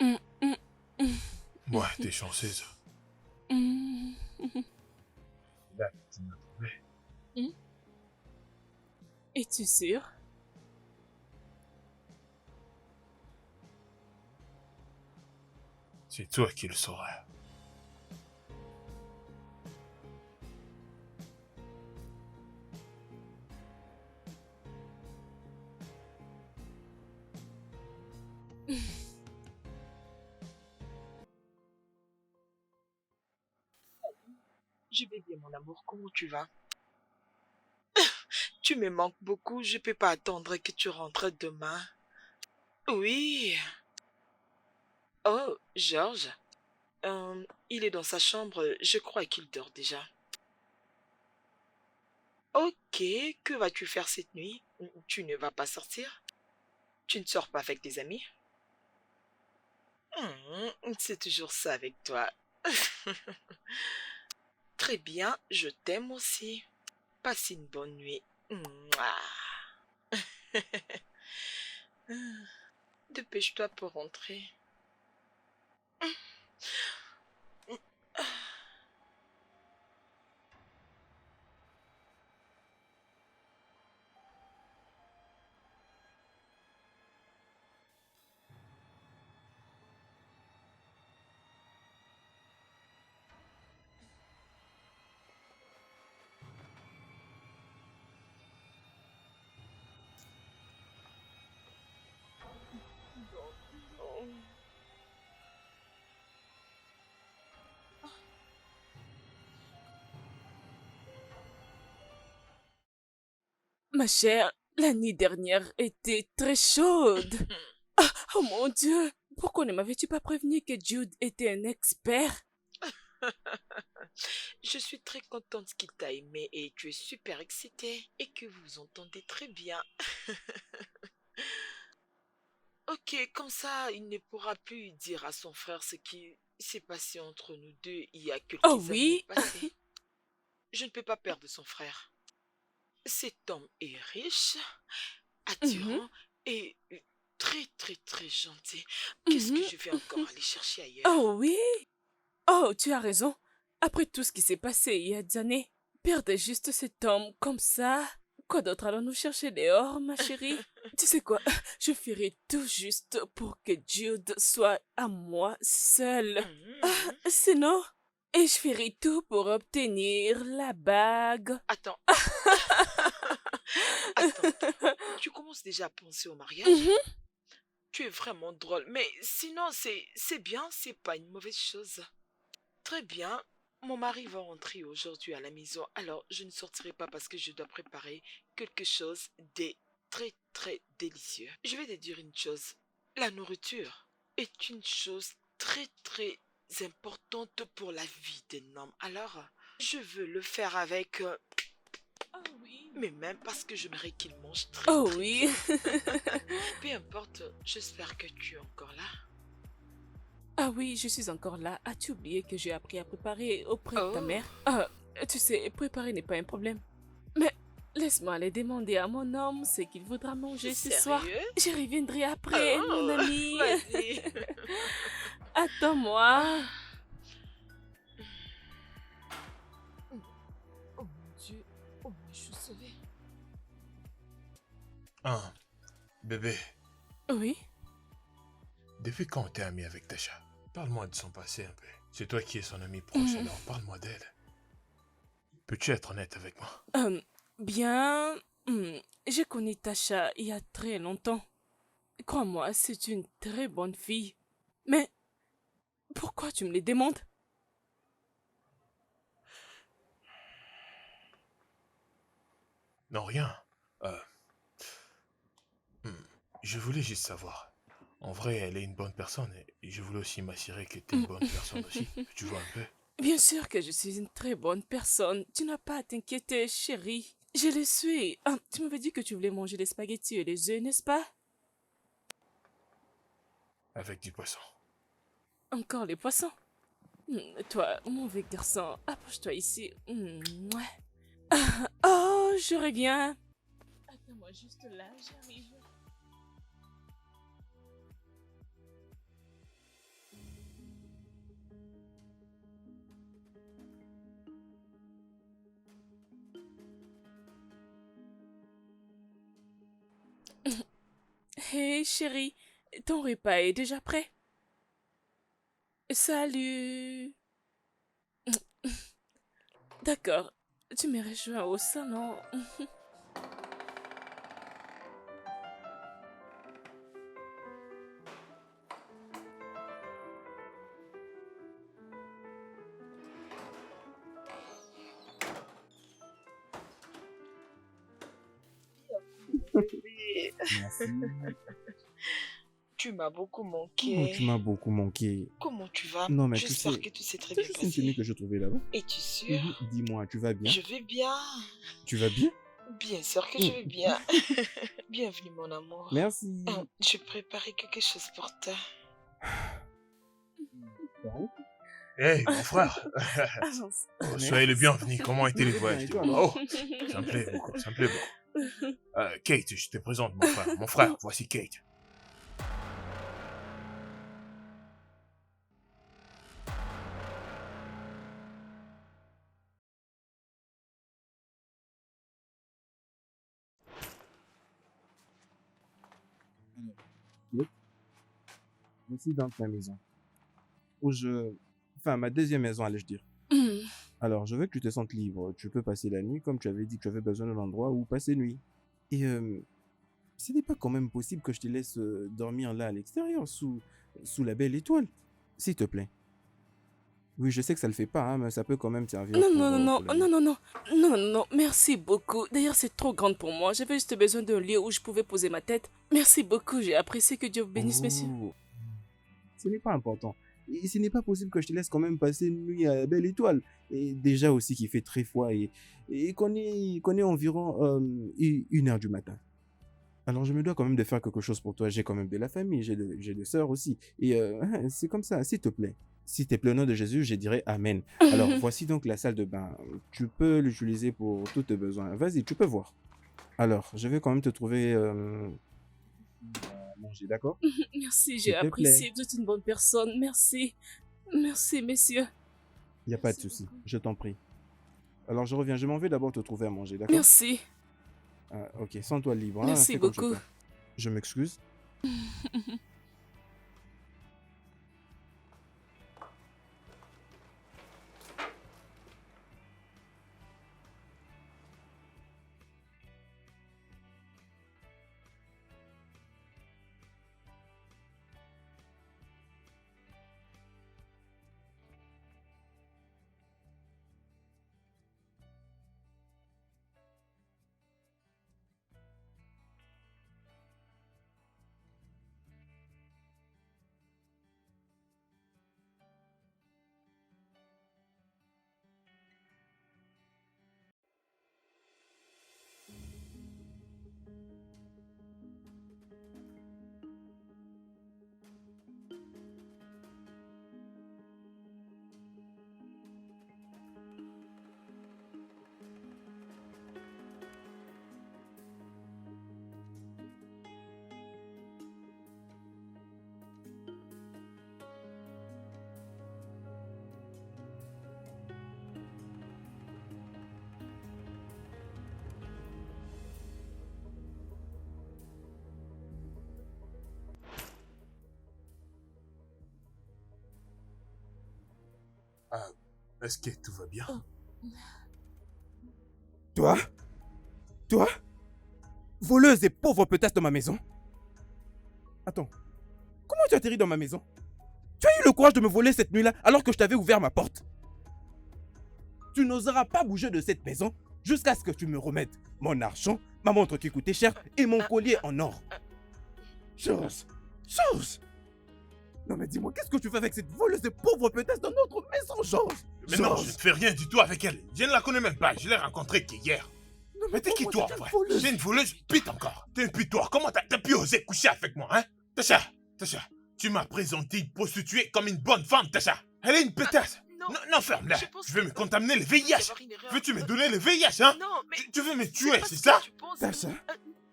Mm, mm, mm, Ouais, t'es chanceuse. mm. Là, tu m'as trouvé. Es-tu sûr? C'est toi qui le sauras. Je vais bien, mon amour. Comment tu vas? Tu me manques beaucoup. Je peux pas attendre que tu rentres demain. Oui. Oh, Georges. Il est dans sa chambre. Je crois qu'il dort déjà. Ok. Que vas-tu faire cette nuit? Tu ne vas pas sortir? Tu ne sors pas avec tes amis? C'est toujours ça avec toi. Très bien, je t'aime aussi. Passe une bonne nuit. Mouah. Dépêche-toi pour rentrer. Ma chère, la nuit dernière était très chaude. Ah, oh mon Dieu, pourquoi ne m'avais-tu pas prévenu que Jude était un expert? Je suis très contente qu'il t'a aimé et tu es super excitée et que vous vous entendez très bien. Ok, comme ça, il ne pourra plus dire à son frère ce qui s'est passé entre nous deux il y a quelques Oh années oui, passées. Je ne peux pas perdre son frère. Cet homme est riche, mhm, attirant et très très très gentil. Qu'est-ce que mhm. je vais encore aller chercher ailleurs? Oh oui, oh tu as raison. Après tout ce qui s'est passé il y a des années, perdre juste cet homme comme ça. Quoi d'autre allons-nous chercher dehors, ma chérie? Tu sais quoi, je ferai tout juste pour que Jude soit à moi seul. Mhm. Sinon, et je ferai tout pour obtenir la bague. Attends, attends, tu commences déjà à penser au mariage? Mhm, Tu es vraiment drôle, mais sinon c'est bien, c'est pas une mauvaise chose. Très bien, mon mari va rentrer aujourd'hui à la maison, alors je ne sortirai pas parce que je dois préparer quelque chose de très très délicieux. Je vais te dire une chose, la nourriture est une chose très très importante pour la vie d'un homme. Alors, je veux le faire avec Oh oui. mes mains parce que j'aimerais qu'il mange très Oh très oui. bien. Peu importe, j'espère que tu es encore là. Ah oui, je suis encore là. As-tu oublié que j'ai appris à préparer auprès de ta Oh, mère? Ah, tu sais, préparer n'est pas un problème. Mais laisse-moi aller demander à mon homme ce qu'il voudra manger ce soir. sérieux? Je reviendrai après, mon Oh, ami. vas-y. Attends-moi. Oh mon Dieu, oh je suis sauvée. Hein, bébé, Oui. depuis quand t'es ami avec Tasha? Parle-moi de son passé un peu. C'est toi qui es son ami proche, alors parle-moi d'elle. Peux-tu être honnête avec moi? Bien, j'ai connu Tasha il y a très longtemps. Crois-moi, c'est une très bonne fille. Mais pourquoi tu me les demandes? Non, rien. Euh, hmm, je voulais juste savoir. En vrai, elle est une bonne personne et je voulais aussi m'assurer que t'es une bonne personne aussi. Tu vois un peu? Bien sûr que je suis une très bonne personne. Tu n'as pas à t'inquiéter, chérie. Je le suis. Ah, tu m'avais dit que tu voulais manger les spaghettis et les œufs, n'est-ce pas? Avec du poisson. Encore les poissons. Toi, mauvais garçon, approche-toi ici. Mouah. Oh, je reviens. Attends-moi juste là, j'arrive. Hé, chérie, ton repas est déjà prêt? Salut. D'accord, tu me rejoins au salon. Bébé, Merci. tu m'as beaucoup Oh, manqué. tu m'as beaucoup manqué. Comment tu vas? Non, mais tu J'espère sais, que tout s'est très c'est bien juste une tenue passé. que je trouvais là-bas. Es-tu sûr? Dis-moi, tu vas bien? Je vais bien. Tu vas bien? Bien sûr que je vais bien. Bienvenue mon amour. Merci. Je préparais quelque chose pour toi. Hey, mon frère. Agence. Oh, soyez le bienvenu. Comment étaient les voyages? Et toi, Oh, ça me plaît beaucoup, ça me plaît beaucoup. Kate, je te présente mon frère. Mon frère, voici Kate. Voici donc ma maison. Enfin, ma deuxième maison, allais-je dire. Alors, je veux que tu te sentes libre. Tu peux passer la nuit, comme tu avais dit que tu avais besoin d'un endroit où passer nuit. Et ce n'est pas quand même possible que je te laisse dormir là à l'extérieur, sous la belle étoile. S'il te plaît. Oui, je sais que ça le fait pas, hein, mais ça peut quand même servir Non, pour, non, non, pour la non, nuit. non, non, non, non, non, merci beaucoup. D'ailleurs, c'est trop grande pour moi. J'avais juste besoin d'un lieu où je pouvais poser ma tête. Merci beaucoup, j'ai apprécié. Que Dieu vous bénisse, messieurs. Oh, ce n'est pas important. Et ce n'est pas possible que je te laisse quand même passer une nuit à la belle étoile. Et déjà aussi qu'il fait très froid et qu'on est environ 1h du matin. Alors je me dois quand même de faire quelque chose pour toi. J'ai quand même de la famille, j'ai des sœurs aussi. Et c'est comme ça, s'il te plaît. S'il te plaît, au nom de Jésus, je dirais Amen. Alors voici donc la salle de bain. Tu peux l'utiliser pour tous tes besoins. Vas-y, tu peux voir. Alors, je vais quand même te trouver à manger, d'accord? Merci, S'il j'ai te apprécié. plaît. Vous êtes une bonne personne. Merci. Merci, messieurs. Il n'y a pas de souci, je t'en prie. Alors je reviens, je m'en vais d'abord te trouver à manger, d'accord? Merci. Ah, ok, sens-toi libre, hein, Merci fais comme je beaucoup. peux. Je m'excuse. Est-ce que tout va bien? Toi? Toi? Voleuse et pauvre peut-être de ma maison? Attends, comment tu as atterri dans ma maison? Tu as eu le courage de me voler cette nuit-là alors que je t'avais ouvert ma porte? Tu n'oseras pas bouger de cette maison jusqu'à ce que tu me remettes mon argent, ma montre qui coûtait cher et mon collier en or. Chose! Non mais dis-moi, qu'est-ce que tu fais avec cette voleuse et pauvre peut-être dans notre maison, Georges? Mais non, je ne fais rien du tout avec elle. Je ne la connais même pas. Je l'ai rencontrée qu'hier. Non, Mais t'es qui toi, c'est une ouais? voleuse. T'es une voleuse, pite encore. T'es une pitoir. Comment t'as pu oser coucher avec moi, hein? Tasha, tu m'as présenté une prostituée comme une bonne femme, Tasha. Elle est une pétasse. Non, ferme-la. Tu veux me contaminer le VIH? Veux-tu me donner le VIH, hein? Non, mais Tu veux me tuer, c'est ça? Tasha,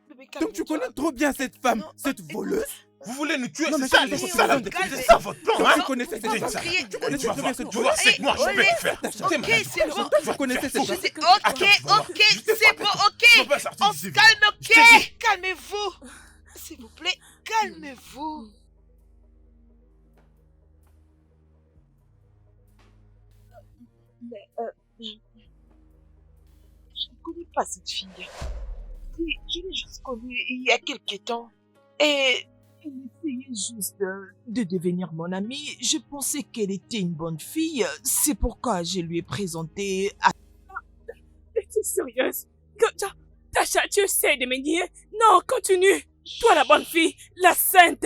Bébé, donc tu calme-toi. connais trop bien cette femme, Non, cette écoute. voleuse? Vous voulez nous tuer, Non, mais c'est ça, calme-toi, c'est ça, calme-toi, c'est ça votre plan, Donc hein? tu connaissais cette T'es femme? ça. crier. Tu connaissais Tu vas très bien voir, cette tu vois, c'est que moi, je Olé, peux le faire. Tasha. T'es Ok, malade. c'est bon. Donc tu connaissais cette Je femme? sais, Attends, ok, tu vas voir. ok, Je t'ai c'est pas bon, fait. Tu vas ok. pas sortir On d'ici, se viens. calme, Je t'ai dit. ok. Calmez-vous. S'il vous plaît, calmez-vous. Mais, je ne connais pas cette fille. Je l'ai juste connue il y a quelques temps. Et elle essayait juste de devenir mon amie. Je pensais qu'elle était une bonne fille. C'est pourquoi je lui ai présenté à... Es-tu sérieuse? Tasha, tu essaies de me nier? Non, continue. Toi, la bonne fille, la sainte.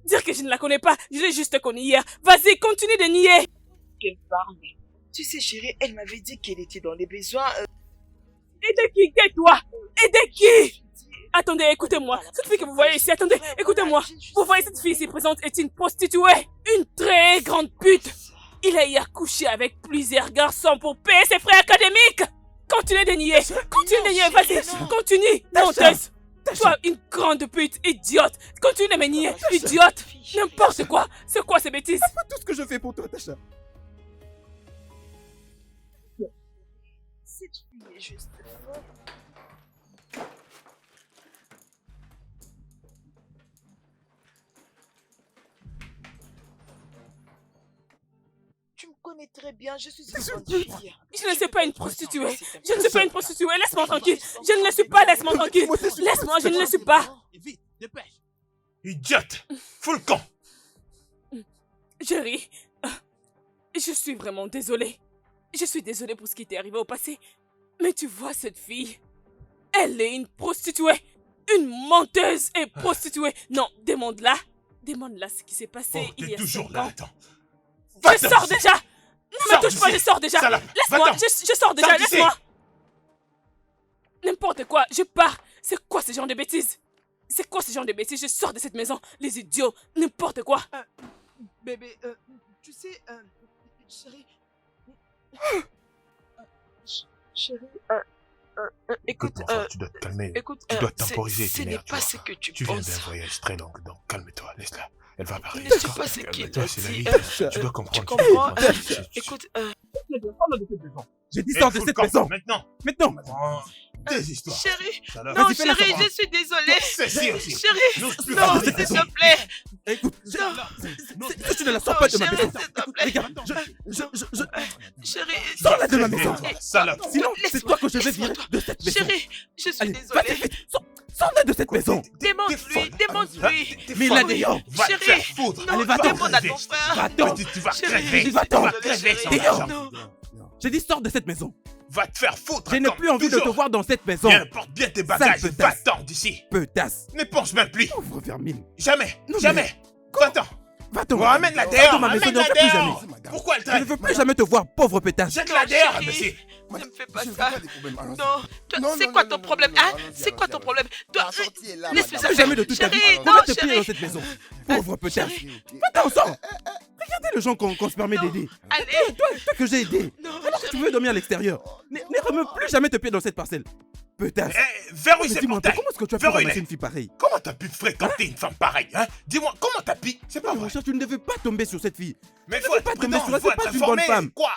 Dire que je ne la connais pas, je l'ai juste connue hier. Vas-y, continue de nier. qu'elle parle. Tu sais, chérie, elle m'avait dit qu'elle était dans les besoins. Et de qui? Tais-toi. Et de qui? Attendez, écoutez-moi. Cette fille que vous voyez ici, attendez, écoutez-moi. Vous voyez cette fille ici présente est une prostituée. Une très grande pute. Il a y a couché avec plusieurs garçons pour payer ses frais académiques. Continuez de nier. Continuez de nier, vas-y. Continue, menteuse. Toi, une grande pute, idiote. Continue de me nier, idiote. N'importe quoi. C'est quoi ces bêtises? C'est pas tout ce que je fais pour toi, Tasha. Cette fille est juste folle. Tu me connais très bien, je suis une bonne fille. Je ne suis pas une prostituée. Je ne suis pas une prostituée. Laisse-moi tranquille. Je ne le suis pas. Laisse-moi tranquille. Laisse-moi, je ne le suis pas. Vite, dépêche. Idiote. Fous le camp. Jerry, je suis vraiment désolée. Je suis désolée pour ce qui t'est arrivé au passé. Mais tu vois cette fille, elle est une prostituée. Une menteuse et prostituée. Non, demande-la. Demande-la ce qui s'est passé il y T'es a toujours 5 là, ans. attends. Je sors déjà. Ne me touche pas, je sors déjà. Laisse-moi, je sors déjà, laisse-moi. N'importe quoi, je pars. C'est quoi ce genre de bêtises? C'est quoi ce genre de bêtises? Je sors de cette maison. Les idiots, n'importe quoi. Bébé, tu sais, chérie... Chérie, écoute, Écoute, tu dois te calmer. écoute, Tu dois temporiser ce tes n'est nerfs, pas tu ce vois. que tu Tu viens penses. d'un voyage très long, donc calme-toi, laisse-la. Elle va parler. Ne sais pas ce qu'il Calme-toi, a c'est la dit. vie. Tu dois comprendre. Tu comprends? Tu- Écoute, J'ai dit Eh, sors de fous le cette camp, maison. Maintenant. Maintenant. Prends tes histoires. chérie, Salope. non, Vas-y, fais-la chérie, sortir. je suis désolée. Ceci aussi. Chérie, N'ose plus non, parler s'il de cette te maison. plaît. Écoute, Non, si tu ne la sors pas de ma chérie, maison. s'il te Écoute, plaît. regarde, je Chérie, sors-la de ma Très maison. bien, salope. Sinon, c'est Laisse-moi, toi que je vais laisse-moi, virer de cette maison. chérie, je suis Allez, désolée. vas-y, vite. Sors-la de cette maison. Démonte-lui, démonte-lui. Mais la dehors. Va te Chérie, faire foutre. non, Allez, va-t'en. demande à ton frère. Va-t'en. Tu vas Chérie, crever. va-t'en. Tu vas crever sans Chérie, argent. non. J'ai dit sors de cette maison. Va te faire foutre. Je n'ai comme plus envie de te toujours. voir dans cette maison. Viens, porte bien tes bagages. Sale petasse. Va-t'en d'ici. Petasse. Ne pense même plus. Pauvre vermine. Jamais. Non, mais- Jamais. Va-t'en. Va-t'en. Ramène-la Va dehors. dans ma maison, Ramène-la ne reviens plus dehors. jamais. Pourquoi elle Je ne traîne? veux plus jamais te voir, pauvre pétasse. Jette-la dehors, Chérie, monsieur. Ne me fais pas Je veux ça. pas des problèmes, allons-y. Non, toi, Non, c'est non, quoi non, ton non, problème, non, non, hein? allons-y, C'est quoi allons-y, ton allons-y. problème? Toi, La sortie est là, laisse-moi madame. Plus jamais de toute ta vie. Chérie, On non, va te plier chérie. dans cette maison. Pauvre pétasse. Va-t'en, sors. Regardez le gens qu'on se permet Non. d'aider. Allez, Toi que j'ai aidé. non, Alors que tu chérie. veux dormir à l'extérieur. Ne remets plus jamais tes pieds dans cette parcelle. Pétasse. Verrouille Mais ces dis-moi, portails. comment est-ce que tu as pu Verrouille-les. ramasser une fille pareille? Comment t'as pu fréquenter une femme pareille, hein? Dis-moi, comment t'as pu? C'est pas Non, mon vrai. cher, tu ne devais pas tomber sur cette fille. Mais tu faut veux être pas tomber prudent, sur elle, faut c'est pas être une bonne informé. femme. Quoi?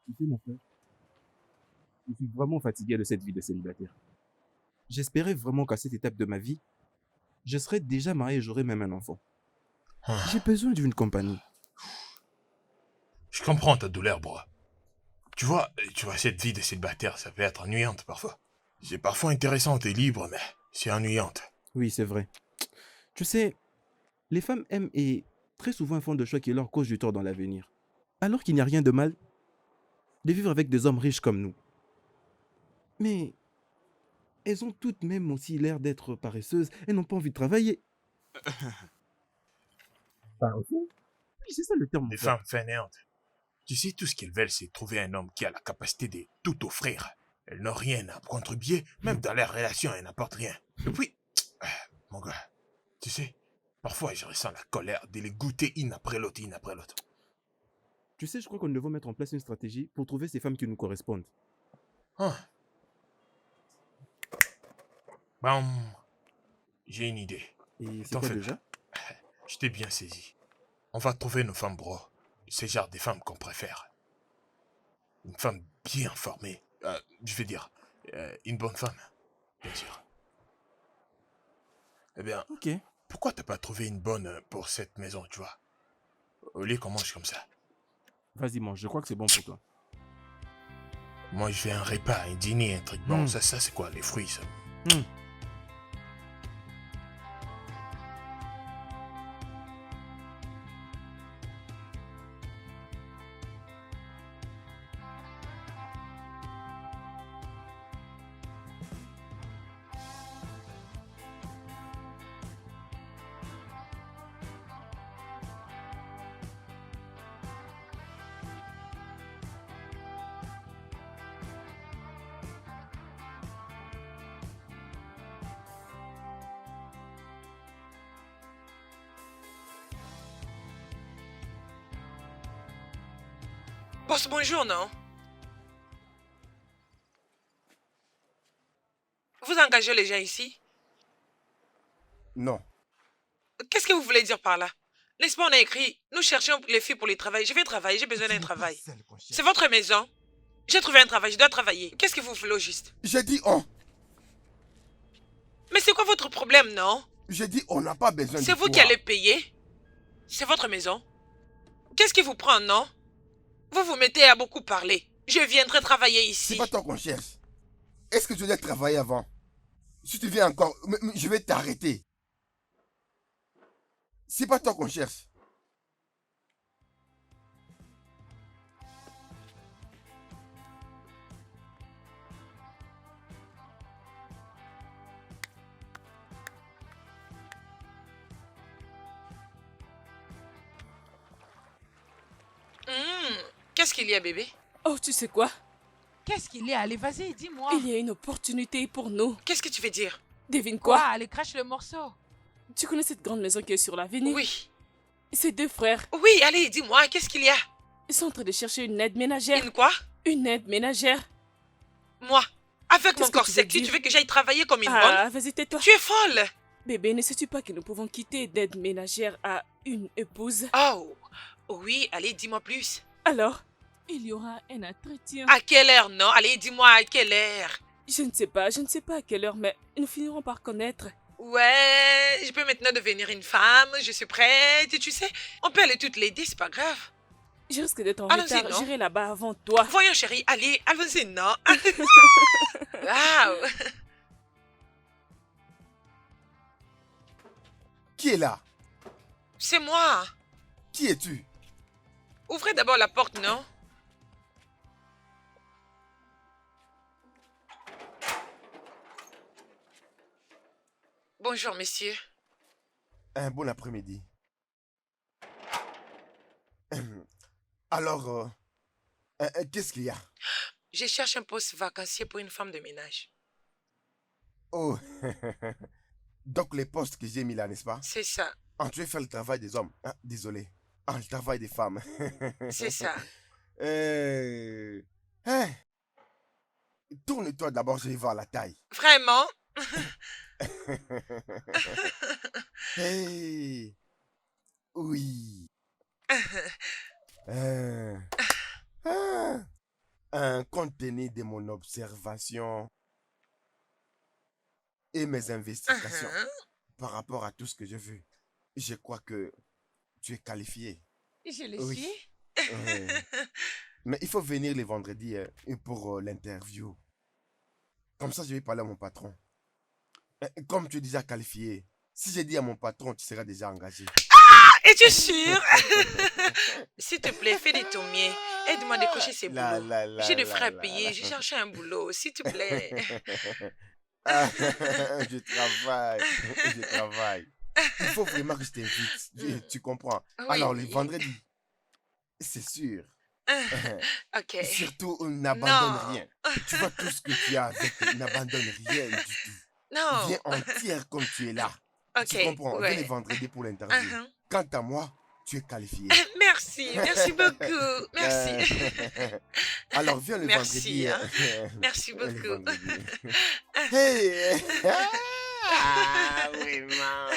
Tu sais, mon frère, je suis vraiment fatigué de cette vie de célibataire. J'espérais vraiment qu'à cette étape de ma vie, je serais déjà marié et j'aurais même un enfant. J'ai besoin d'une compagnie. Je comprends ta douleur, bro. Tu vois, cette vie de célibataire, ça peut être ennuyante parfois. C'est parfois intéressante et libre, mais c'est ennuyante. Oui, c'est vrai. Tu sais, les femmes aiment et très souvent font des choix qui leur causent du tort dans l'avenir. Alors qu'il n'y a rien de mal de vivre avec des hommes riches comme nous. Mais elles ont toutes même aussi l'air d'être paresseuses et n'ont pas envie de travailler. Paresseux? Oui, c'est ça le terme. mon Des frère. femmes fainéantes. Tu sais, tout ce qu'elles veulent, c'est trouver un homme qui a la capacité de tout offrir. Elles n'ont rien à contribuer, même dans les relations, elles n'apportent rien. Et puis, mon gars, tu sais, parfois je ressens la colère de les goûter une après l'autre, une après l'autre. Tu sais, je crois qu'on devrait mettre en place une stratégie pour trouver ces femmes qui nous correspondent. Ah. Bam, j'ai une idée. Et c'est T'en quoi fais déjà? Je t'ai bien saisi. On va trouver nos femmes, bro. C'est genre des femmes qu'on préfère. Une femme bien formée. Je veux dire, une bonne femme, bien sûr. Eh bien, Ok. pourquoi t'as pas trouvé une bonne pour cette maison, tu vois? Au lieu qu'on mange comme ça. Vas-y, mange. Je crois que c'est bon pour toi. Moi, je fais un repas, un dîner, un truc. Bon, Mm. ça c'est quoi? Les fruits, ça. Hmm. Boss, bonjour, non? Vous engagez les gens ici? Non. Qu'est-ce que vous voulez dire par là? N'est-ce pas, on a écrit, nous cherchons les filles pour les travailler. Je vais travailler, j'ai besoin d'un travail. C'est votre maison. J'ai trouvé un travail, je dois travailler. Qu'est-ce que vous voulez au juste? J'ai dit on. Mais c'est quoi votre problème, non? J'ai dit on n'a pas besoin de C'est vous toi. qui allez payer. C'est votre maison. Qu'est-ce qui vous prend, non? Vous vous mettez à beaucoup parler. Je viendrai travailler C'est ici. pas toi qu'on cherche. Est-ce que tu dois travailler avant? Si tu viens encore, je vais t'arrêter. C'est pas toi qu'on cherche. Qu'est-ce qu'il y a, bébé? Oh, tu sais quoi? Qu'est-ce qu'il y a? Allez, vas-y, dis-moi. Il y a une opportunité pour nous. Qu'est-ce que tu veux dire? Devine Quoi? quoi? Allez, crache le morceau. Tu connais cette grande maison qui est sur l'avenue? Oui. Ces deux frères, Oui, allez, dis-moi, qu'est-ce qu'il y a? ils sont en train de chercher une aide ménagère. Une quoi? Une aide ménagère. Moi, avec Qu'est-ce mon que corps tu veux sec, dire? tu veux que j'aille travailler comme une Ah, vas-y, tais-toi. bonne? Tu es folle! Bébé, ne sais-tu pas que nous pouvons quitter d'aide ménagère à une épouse? Oh, oui, allez, dis-moi plus. Alors, il y aura un entretien. À quelle heure, non? Allez, dis-moi à quelle heure? Je ne sais pas à quelle heure, mais nous finirons par connaître. Ouais, je peux maintenant devenir une femme, je suis prête, tu sais. On peut aller toutes les 10, c'est pas grave. Je risque d'être en Allons-y, retard. non? J'irai là-bas avant toi. Voyons, chérie, allez, allons-y, non? Waouh! Qui est là? C'est moi. Qui es-tu? Ouvrez d'abord la porte, non? Bonjour, messieurs. Un bon après-midi. Alors, qu'est-ce qu'il y a? Je cherche un poste vacancier pour une femme de ménage. Oh, donc les postes que j'ai mis là, n'est-ce pas? C'est ça, Tu veux faire le travail des hommes. Ah, désolé. Le travail des femmes. c'est ça. Hein? Tourne-toi d'abord, je vais voir la taille. Vraiment? Hey! Oui. Compte tenu de mon observation et mes investigations par rapport à tout ce que j'ai vu, je crois que tu es qualifié. Je le Oui. suis. Mais il faut venir les vendredis pour l'interview. Comme ça, je vais parler à mon patron. Comme tu es déjà qualifié, si j'ai dit à mon patron, tu seras déjà engagé. Es-tu sûr? S'il te plaît, fais de ton mieux. Aide-moi à décrocher ces boulots. J'ai des frais à payer, j'ai cherché un boulot, s'il te plaît. Je travaille, je travaille. Il faut vraiment que je t'invite, tu comprends. Oui. Alors, les vendredis, c'est sûr. Ok. Surtout, n'abandonne Non. rien. Tu vois tout ce que tu as avec, n'abandonne rien du tout. Non. Viens entière comme tu es là. Ok. Tu comprends? Viens les Ouais. vendredis pour l'interview. Uh-huh. Quant à moi, tu es qualifié. Merci. Merci beaucoup. Merci. Alors, viens le Merci. vendredi. Hein. Merci Viens le beaucoup. vendredi. Hey! Ah, vraiment.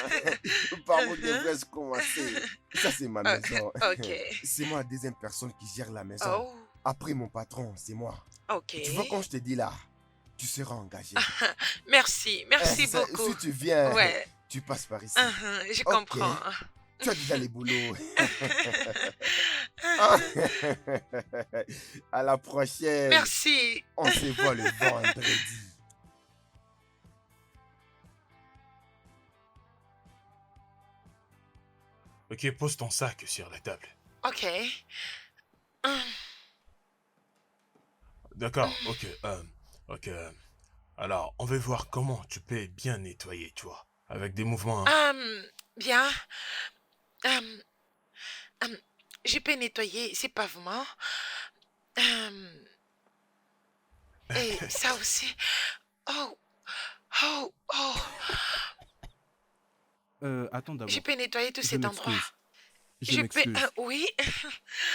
Par où devrais-je commencer? Ça, c'est ma maison. Ok. C'est moi la deuxième personne qui gère la maison. Oh. Après mon patron, c'est moi. Ok. Tu vois, quand je te dis là, tu seras engagé. Merci. Merci beaucoup. Si tu viens, Ouais. tu passes par ici. Je Ok. comprends. Tu as déjà les boulots. À la prochaine. Merci. On se voit le vendredi. Ok, pose ton sac sur la table. Ok. D'accord, ok. Ok. Alors, on va voir comment tu peux bien nettoyer, tu vois. Avec des mouvements. Bien. Je peux nettoyer ces pavements. Et ça aussi. Oh. Oh. Oh. Attends d'abord. Je peux nettoyer tout Je cet endroit. m'excuse. Je Je peux. m'excuse. Oui.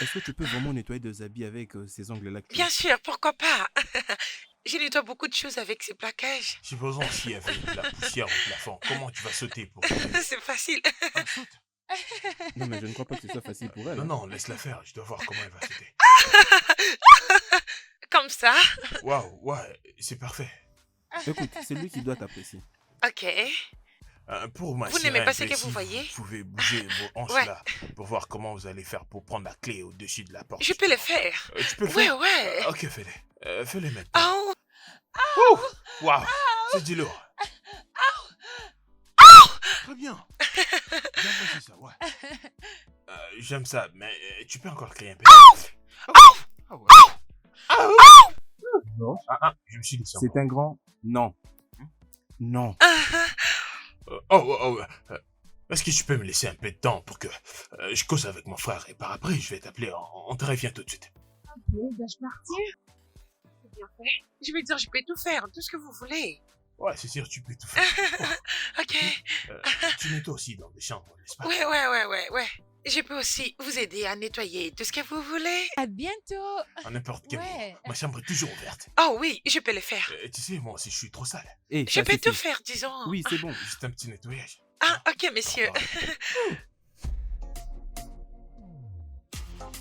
Est-ce que tu peux vraiment nettoyer des habits avec ces ongles-là que tu Bien as? sûr, pourquoi pas. Je nettoie beaucoup de choses avec ces plaquages. Supposons s'il y avait de la poussière au plafond, comment tu vas sauter pour... C'est facile. Ah, saute. Non, mais je ne crois pas que ce soit facile pour elle. Non, hein. non, laisse-la faire, je dois voir comment elle va sauter. Comme ça. Waouh, ouais, c'est parfait. Écoute, c'est lui qui doit t'apprécier. Ok. Pour ma Vous n'aimez pas ce sirène, que si vous voyez? Vous pouvez bouger vos hanches Ouais. là pour voir comment vous allez faire pour prendre la clé au-dessus de la porte. Je peux le faire. Tu peux le Ouais, faire? ouais. Ok, fais-les. Fais-les maintenant. Oh. Ouh, waouh, c'est du lourd. Très bien. Bien passé ça, ouais. J'aime ça, mais tu peux encore crier un peu. Ah ouais. Non. Je me suis dit ça. C'est un grand non. Non. Est-ce que tu peux me laisser un peu de temps pour que je cause avec mon frère et par après je vais t'appeler, on te revient tout de suite. Dois-je partir? C'est bien fait. Je vais dire, je peux tout faire, tout ce que vous voulez. Ouais, c'est sûr, tu peux tout faire. Ok. Tu nettoies aussi dans des chambres, n'est-ce pas? Ouais. Je peux aussi vous aider à nettoyer tout ce que vous voulez. À bientôt. À n'importe quel moment. Ouais. Ma chambre est toujours ouverte. Oh oui, je peux le faire. Tu sais, moi aussi je suis trop sale. Et Je peux tout faire, disons. Oui, c'est bon. Juste un petit nettoyage. Ah, ok, monsieur. Ah, pardon.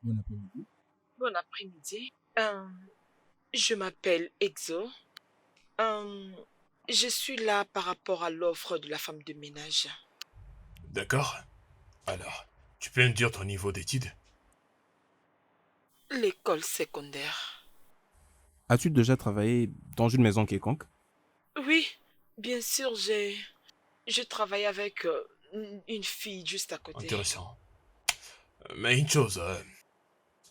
Bon après-midi. Bon après-midi. Je m'appelle Exo. Je suis là par rapport à l'offre de la femme de ménage. D'accord. Alors, tu peux me dire ton niveau d'études? L'école secondaire. As-tu déjà travaillé dans une maison quelconque? Oui, bien sûr, je travaille avec une fille juste à côté. Intéressant. Mais une chose,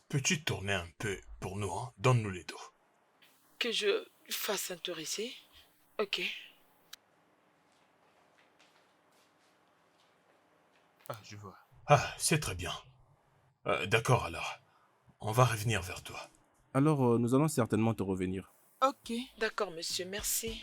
peux-tu tourner un peu pour nous, hein? Donne-nous les dos. Que je fasse un tour ici? Ok. Ah, je vois. Ah, c'est très bien. D'accord alors. On va revenir vers toi. Alors, nous allons certainement te revenir. Ok. D'accord, monsieur, merci.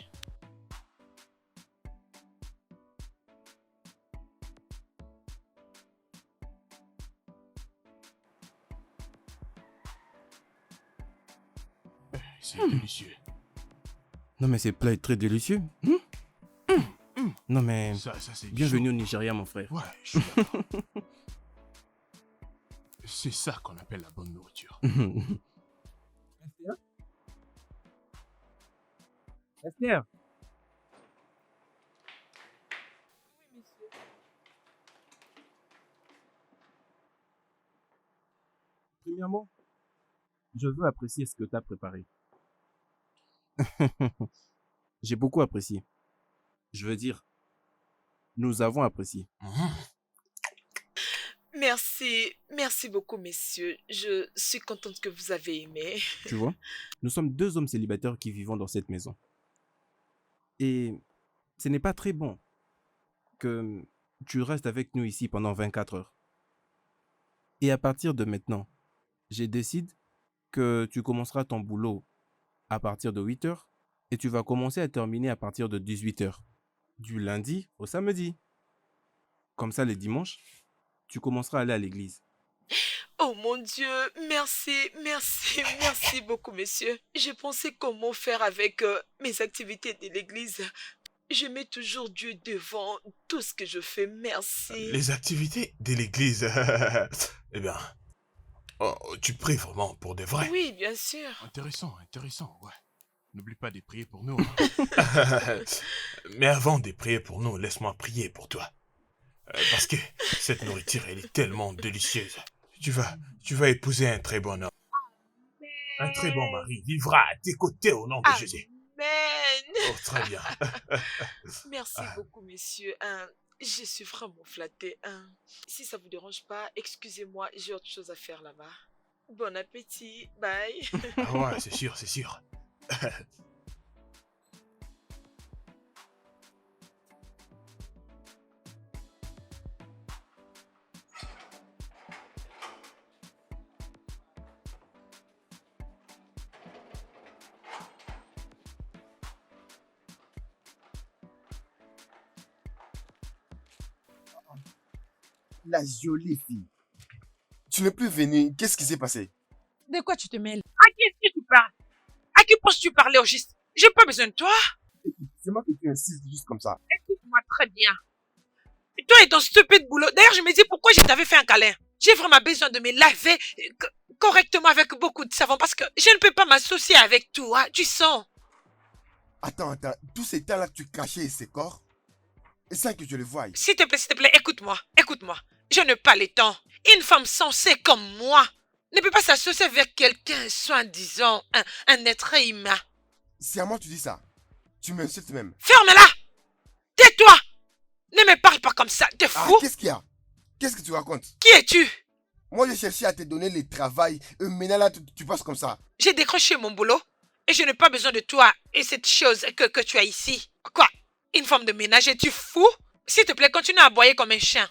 C'est délicieux. Non, mais ces plats est très délicieux. Non, mais Ça c'est du bienvenue au Nigeria, mon frère. chaud. Ouais, je suis d'accord. C'est ça qu'on appelle la bonne nourriture. Esther. premièrement, je veux apprécier ce que tu as préparé. J'ai beaucoup apprécié. Je veux dire, nous avons apprécié. Merci beaucoup, messieurs. Je suis contente que vous avez aimé. Tu vois, nous sommes deux hommes célibataires qui vivons dans cette maison. Et ce n'est pas très bon que tu restes avec nous ici pendant 24 heures. Et à partir de maintenant, je décide que tu commenceras ton boulot à partir de 8 heures et tu vas commencer à terminer à partir de 18 heures, du lundi au samedi. Comme ça, les dimanches, tu commenceras à aller à l'église. Oh mon Dieu, merci beaucoup, messieurs. J'ai pensé comment faire avec mes activités de l'église. Je mets toujours Dieu devant tout ce que je fais. Merci. Les activités de l'église. Eh bien, tu pries vraiment pour de vrai. Oui, bien sûr. Intéressant, ouais. N'oublie pas de prier pour nous. Hein. Mais avant de prier pour nous, laisse-moi prier pour toi. Parce que cette nourriture, elle est tellement délicieuse. Tu vas épouser un très bon homme. Un très bon mari vivra à tes côtés au nom de Jésus. Amen. Oh, très bien. Merci beaucoup, messieurs. Je suis vraiment flattée. Si ça vous dérange pas, excusez-moi, j'ai autre chose à faire là-bas. Bon appétit. Bye. Ah ouais, c'est sûr, c'est sûr. La jolie fille. Tu n'es plus venu. Qu'est-ce qui s'est passé? De quoi tu te mêles? À qui est-ce que tu parles? À qui penses-tu parler au juste? J'ai pas besoin de toi. C'est moi que tu insistes juste comme ça. Écoute-moi très bien. Et toi et ton stupide boulot. D'ailleurs, je me dis pourquoi je t'avais fait un câlin. J'ai vraiment besoin de me laver correctement avec beaucoup de savon parce que je ne peux pas m'associer avec toi. Tu sens? Attends. Tous ces temps-là que tu cachais ces corps, et sans que je le voie. S'il te plaît, écoute-moi. Je n'ai pas le temps. Une femme sensée comme moi ne peut pas s'associer avec quelqu'un, soi-disant, un être humain. C'est à moi que tu dis ça. Tu m'insultes même. Ferme-la! Tais-toi! Ne me parle pas comme ça, t'es Ah, fou? qu'est-ce qu'il y a? Qu'est-ce que tu racontes? Qui es-tu? Moi, j'ai cherché à te donner le travail. Maintenant, là, tu passes comme ça. J'ai décroché mon boulot et je n'ai pas besoin de toi et cette chose que tu as ici. Quoi? Une femme de ménage, es-tu fou? S'il te plaît, continue à aboyer comme un chien.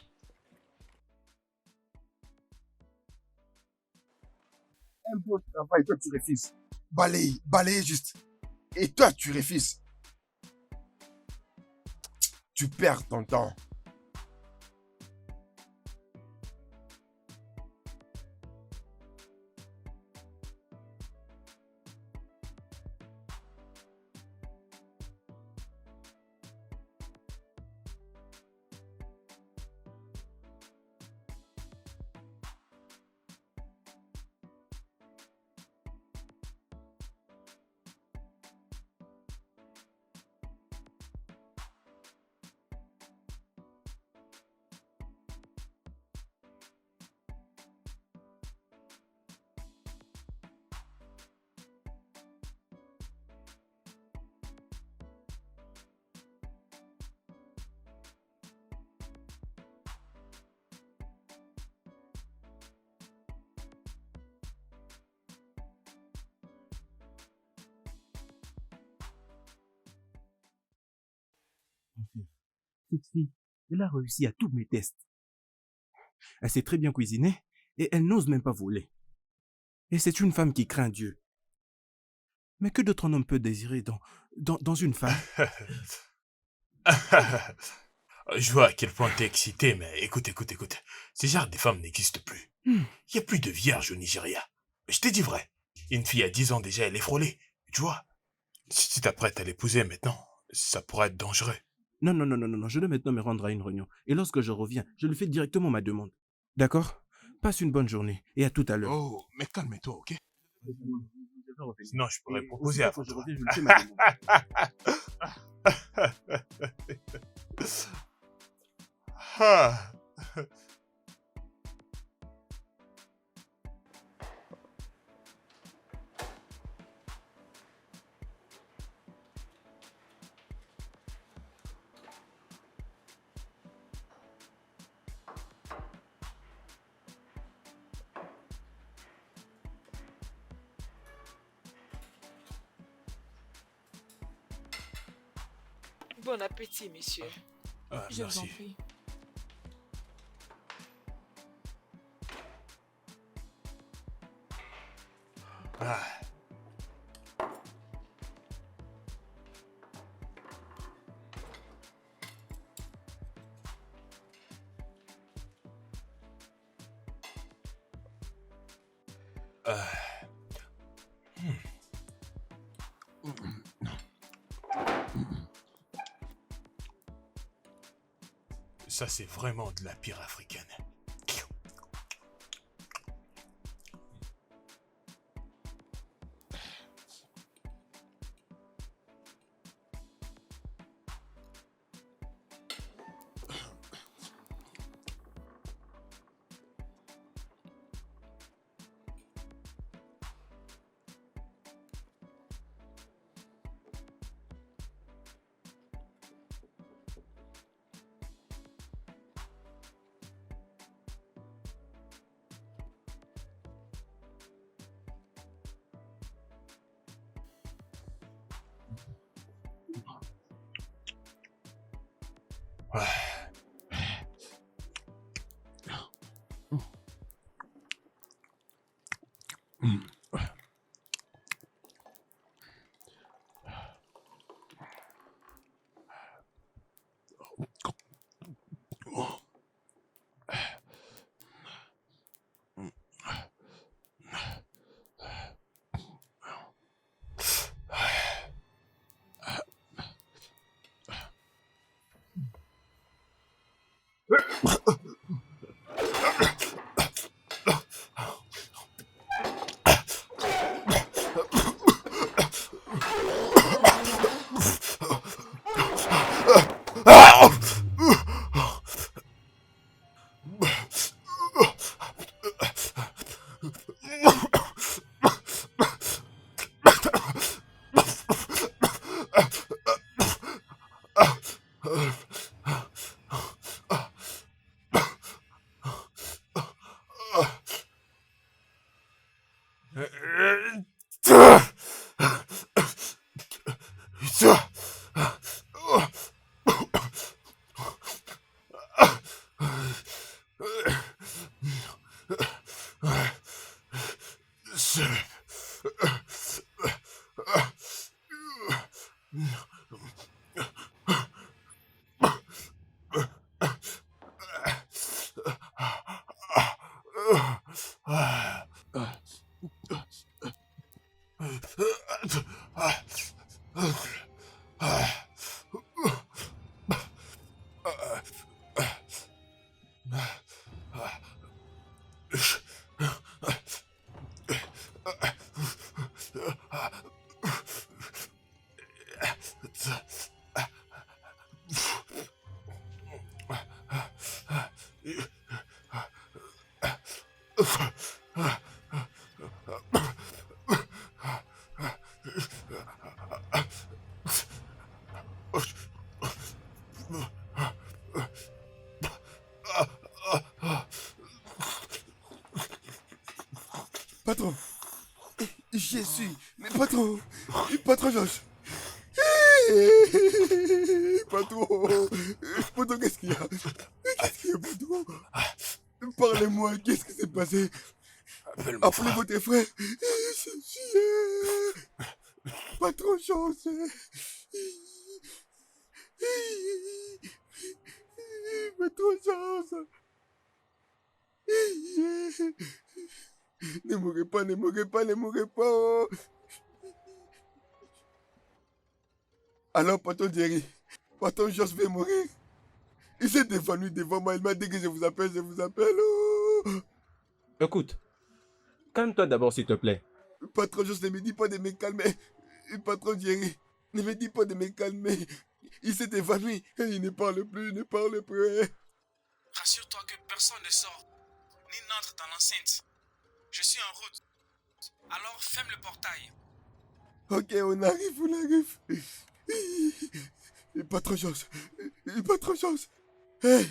Un bon travail, toi, tu refuses. Balayer juste. Et toi, tu refuses. Tu perds ton temps. Cette fille, elle a réussi à tous mes tests. Elle sait très bien cuisiner et elle n'ose même pas voler. Et c'est une femme qui craint Dieu. Mais que d'autres homme peut désirer dans une femme? Je vois à quel point t'es excité, mais écoute. Ces genres de femmes n'existent plus. Il n'y a plus de vierges au Nigeria. Je t'ai dit vrai. Une fille à 10 ans déjà, elle est frôlée. Tu vois? Si t'apprêtes à l'épouser maintenant, ça pourrait être dangereux. Non, je dois maintenant me rendre à une réunion. Et lorsque je reviens, je lui fais directement ma demande. D'accord? Passe une bonne journée et à tout à l'heure. Oh, mais calme-toi, ok? Sinon, je pourrais proposer avant je toi. reviens, je lui fais ma demande. Ah. Bon appétit, monsieur. Ah, Je vous en merci. prie. Ah. Ah. Ça, c'est vraiment de la pire africaine. Ah. Patron, j'y suis. Mais patron, patron Georges. Patron, patron, qu'est-ce qu'il y a? Qu'est-ce qu'il y a, patron? Parlez-moi, qu'est-ce qui s'est passé? Appelle mon Appelez frère. votre frère. Je suis... Patron chance. Patron chance. Ne mourrez pas, ne mourrez pas, ne mourrez pas. Alors, patron Jerry, patron Georges va mourir. Il s'est évanoui devant moi, il m'a dit que je vous appelle, je vous appelle. Oh. Écoute, calme-toi d'abord, s'il te plaît. Patron Georges ne me dit pas de me calmer. Patron Jerry, ne me dit pas de me calmer. Il s'est évanoui et il ne parle plus, il ne parle plus. Rassure-toi que personne ne sort, ni n'entre dans l'enceinte. Je suis en route. Alors ferme le portail. Ok, on arrive, on arrive. Patron Georges, patron Georges. Hey,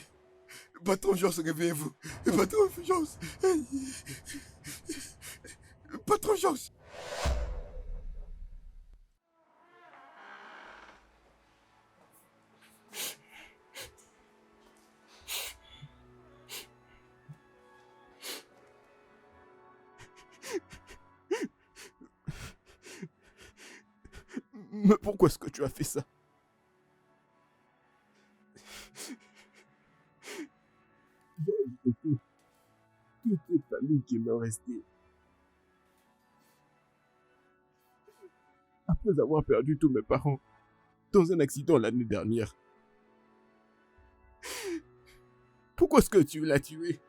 patron Georges, réveillez-vous. Patron Georges. Hey. Patron Georges. Mais pourquoi est-ce que tu as fait ça? Toute cette famille qui m'est restée. Après avoir perdu tous mes parents dans un accident l'année dernière. Pourquoi est-ce que tu l'as tué?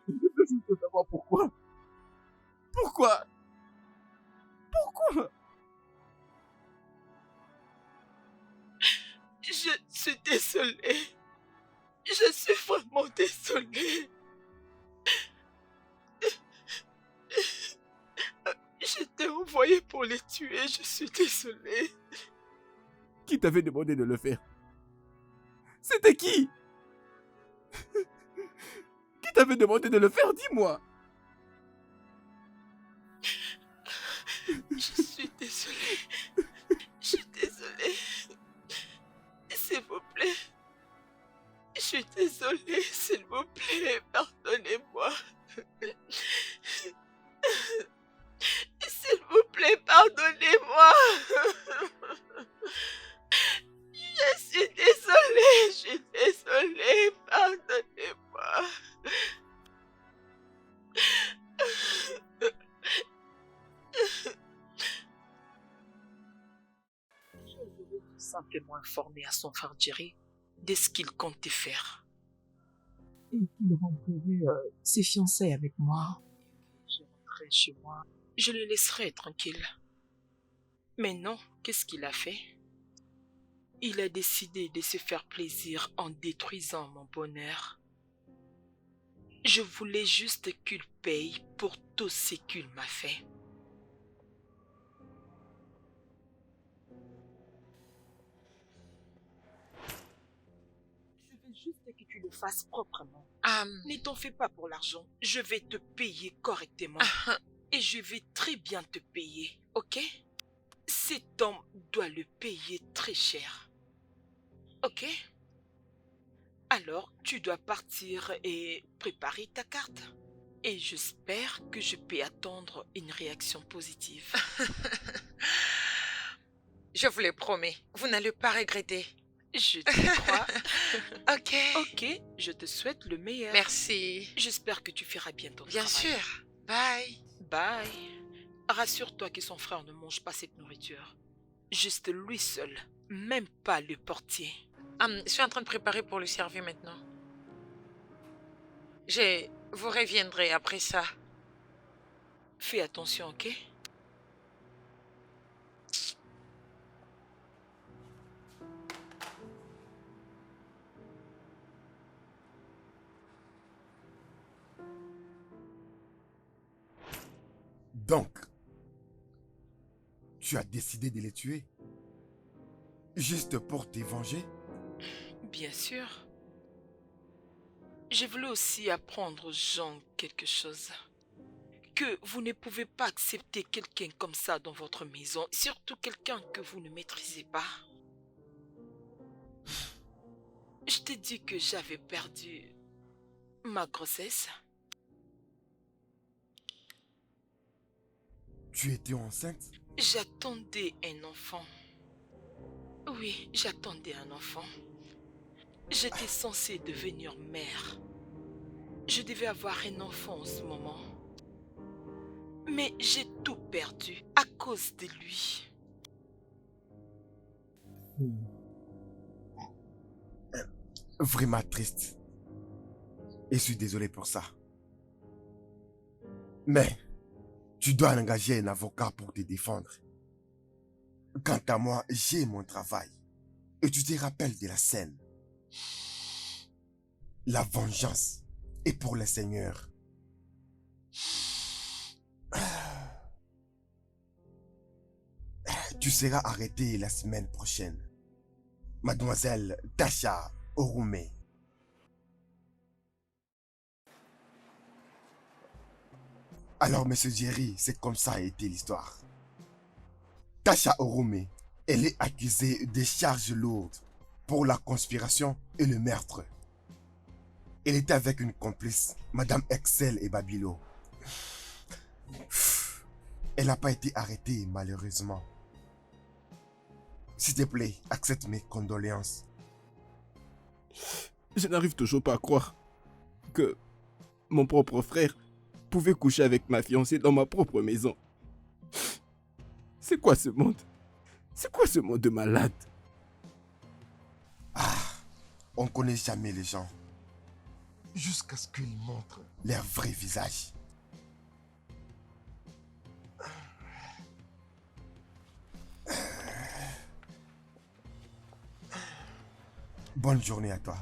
Je veux juste savoir pourquoi. Pourquoi? Pourquoi? Je suis désolée. Je suis vraiment désolée. Je t'ai envoyé pour les tuer, je suis désolée. Qui t'avait demandé de le faire? C'était qui? Qui t'avait demandé de le faire? Dis-moi. Je suis désolée. Je suis désolée. S'il vous plaît. Je suis désolée, s'il vous plaît, pardonnez-moi. S'il vous plaît, pardonnez-moi. Je suis désolée, pardonnez-moi. Je voulais tout simplement informer à son frère Jerry de ce qu'il comptait faire. Et qu'il rentrerait ses fiançailles avec moi. Je rentrerai chez moi. Je le laisserai tranquille. Mais non, qu'est-ce qu'il a fait? Il a décidé de se faire plaisir en détruisant mon bonheur. Je voulais juste qu'il paye pour tout ce qu'il m'a fait. Je veux juste que tu le fasses proprement. Ne t'en fais pas pour l'argent. Je vais te payer correctement. Et je vais très bien te payer, ok? Cet homme doit le payer très cher. Ok? Alors, tu dois partir et préparer ta carte. Et j'espère que je peux attendre une réaction positive. Je vous le promets, vous n'allez pas regretter. Je te crois. Ok. Ok, je te souhaite le meilleur. Merci. J'espère que tu feras bien ton Bien travail. sûr. Bye. Bye. Rassure-toi que son frère ne mange pas cette nourriture. Juste lui seul, même pas le portier. Je suis en train de préparer pour le servir maintenant. Vous reviendrez après ça. Fais attention, ok? Donc, tu as décidé de les tuer? Juste pour te venger? Bien sûr. Je voulais aussi apprendre aux gens quelque chose. Que vous ne pouvez pas accepter quelqu'un comme ça dans votre maison, surtout quelqu'un que vous ne maîtrisez pas. Je t'ai dit que j'avais perdu ma grossesse. Tu étais enceinte? J'attendais un enfant. Oui, j'attendais un enfant. J'étais censée devenir mère. Je devais avoir un enfant en ce moment. Mais j'ai tout perdu à cause de lui. Vraiment triste. Et je suis désolé pour ça. Mais, tu dois engager un avocat pour te défendre. Quant à moi, j'ai mon travail. Et tu te rappelles de la scène. La vengeance est pour le Seigneur. Tu seras arrêté la semaine prochaine. Mademoiselle Tasha Orume. Alors, monsieur Jerry, c'est comme ça a été l'histoire. Tasha Orume, elle est accusée de charges lourdes pour la conspiration et le meurtre. Elle était avec une complice, Madame Excel et Babilo. Elle n'a pas été arrêtée, malheureusement. S'il te plaît, accepte mes condoléances. Je n'arrive toujours pas à croire que mon propre frère pouvait coucher avec ma fiancée dans ma propre maison. C'est quoi ce monde? C'est quoi ce monde de malade? On ne connaît jamais les gens Jusqu'à ce qu'ils montrent. leur vrai visage. Bonne journée à toi.